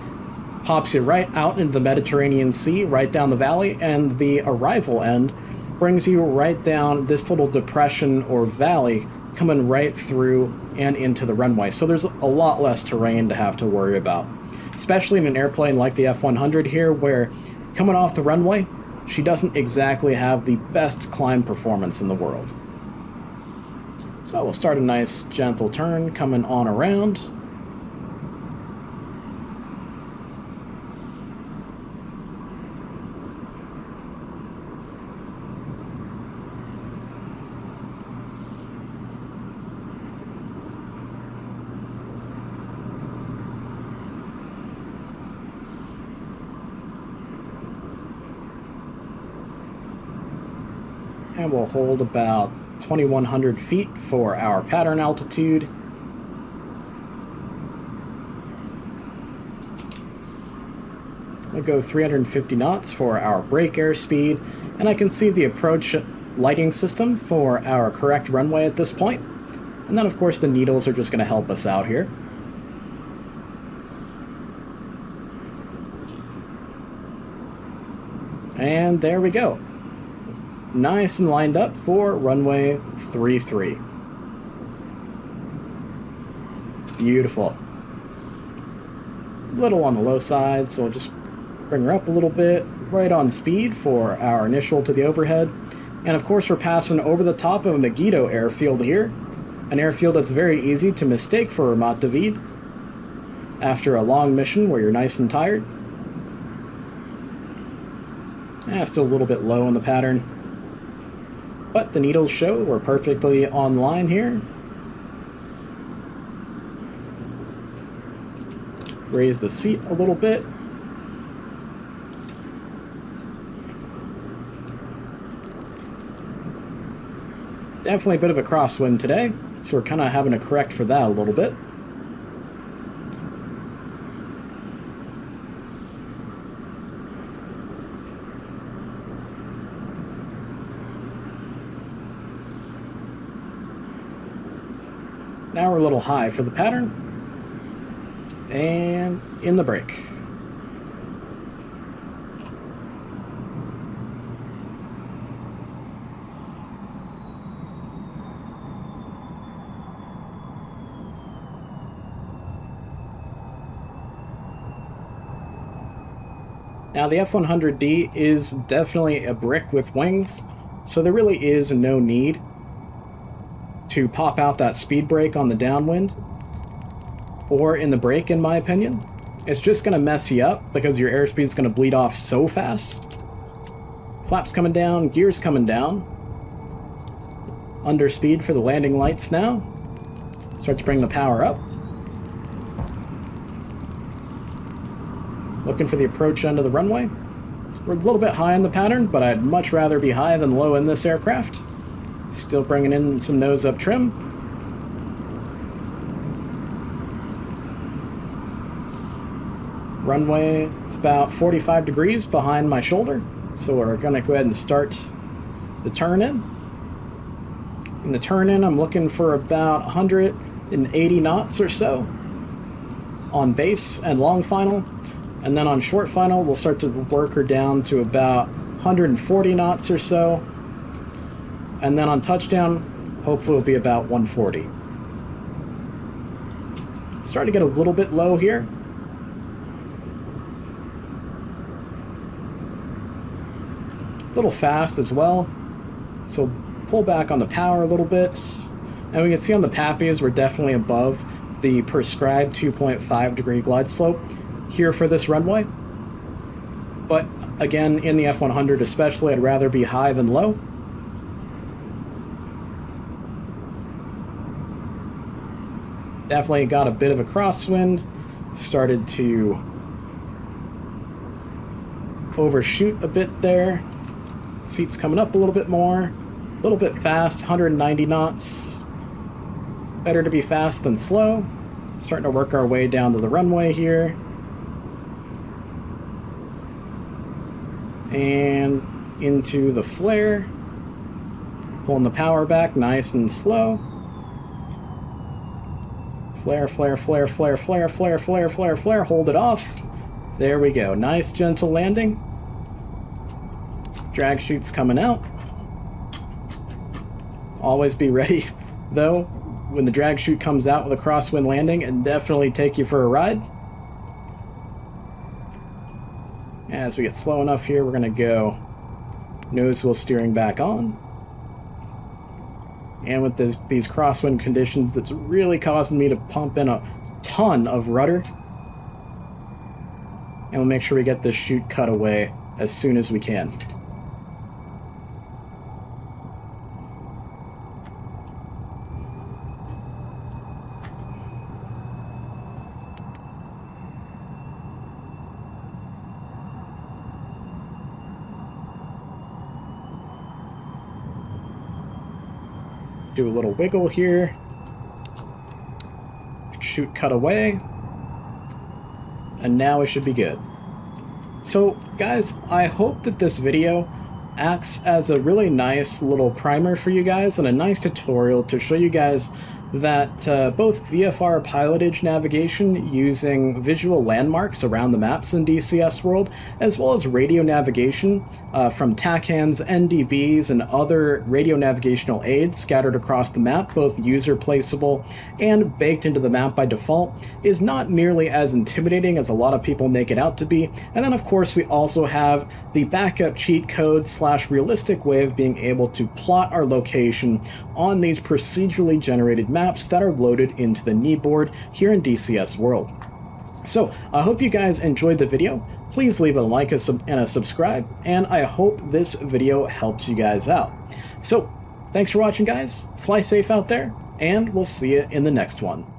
pops you right out into the Mediterranean Sea, right down the valley, and the arrival end brings you right down this little depression or valley coming right through and into the runway. So there's a lot less terrain to have to worry about, especially in an airplane like the F-100 here, where coming off the runway, she doesn't exactly have the best climb performance in the world. So we'll start a nice gentle turn coming on around. And we'll hold about 2,100 feet for our pattern altitude. We'll go 350 knots for our brake airspeed, and I can see the approach lighting system for our correct runway at this point. And then, of course, the needles are just going to help us out here. And there we go. Nice and lined up for runway 33. Beautiful. A little on the low side, so we'll just bring her up a little bit, right on speed for our initial to the overhead. And of course, we're passing over the top of a Megiddo airfield here, an airfield that's very easy to mistake for Zermatt David after a long mission where you're nice and tired. Still a little bit low in the pattern. But the needles show we're perfectly on line here. Raise the seat a little bit. Definitely a bit of a crosswind today, so we're kind of having to correct for that a little bit. Now we're a little high for the pattern, and in the brake. Now the F-100D is definitely a brick with wings, so there really is no need to pop out that speed brake on the downwind, or in the brake in my opinion. It's just going to mess you up because your airspeed is going to bleed off so fast. Flaps coming down, gears coming down. Under speed for the landing lights now. Start to bring the power up. Looking for the approach end of the runway. We're a little bit high on the pattern, but I'd much rather be high than low in this aircraft. Still bringing in some nose-up trim. Runway is about 45 degrees behind my shoulder, so we're going to go ahead and start the turn-in. In the turn-in, I'm looking for about 180 knots or so on base and long final, and then on short final, we'll start to work her down to about 140 knots or so, and then on touchdown, hopefully it'll be about 140. Starting to get a little bit low here. A little fast as well, so pull back on the power a little bit, and we can see on the PAPIs we're definitely above the prescribed 2.5 degree glide slope here for this runway. But again, in the F-100 especially, I'd rather be high than low. Definitely got a bit of a crosswind, started to overshoot a bit there. Seats coming up a little bit more, a little bit fast, 190 knots. Better to be fast than slow. Starting to work our way down to the runway here. And into the flare. Pulling the power back nice and slow. Flare, flare, flare, flare, flare, flare, flare, flare, flare. Hold it off. There we go. Nice, gentle landing. Drag chute's coming out. Always be ready, though, when the drag chute comes out with a crosswind landing, and definitely take you for a ride. As we get slow enough here, we're going to go nose wheel steering back on. And with these crosswind conditions, it's really causing me to pump in a ton of rudder. And we'll make sure we get this chute cut away as soon as we can. Do a little wiggle here. Chute cut away. And now we should be good. So guys, I hope that this video acts as a really nice little primer for you guys and a nice tutorial to show you guys that both VFR pilotage navigation using visual landmarks around the maps in DCS World, as well as radio navigation from TACANs, NDBs, and other radio navigational aids scattered across the map, both user placeable and baked into the map by default, is not nearly as intimidating as a lot of people make it out to be. And then of course we also have the backup cheat code / realistic way of being able to plot our location on these procedurally generated maps that are loaded into the Kneeboard here in DCS World. So I hope you guys enjoyed the video. Please leave a like and a subscribe, and I hope this video helps you guys out. So thanks for watching, guys. Fly safe out there, and we'll see you in the next one.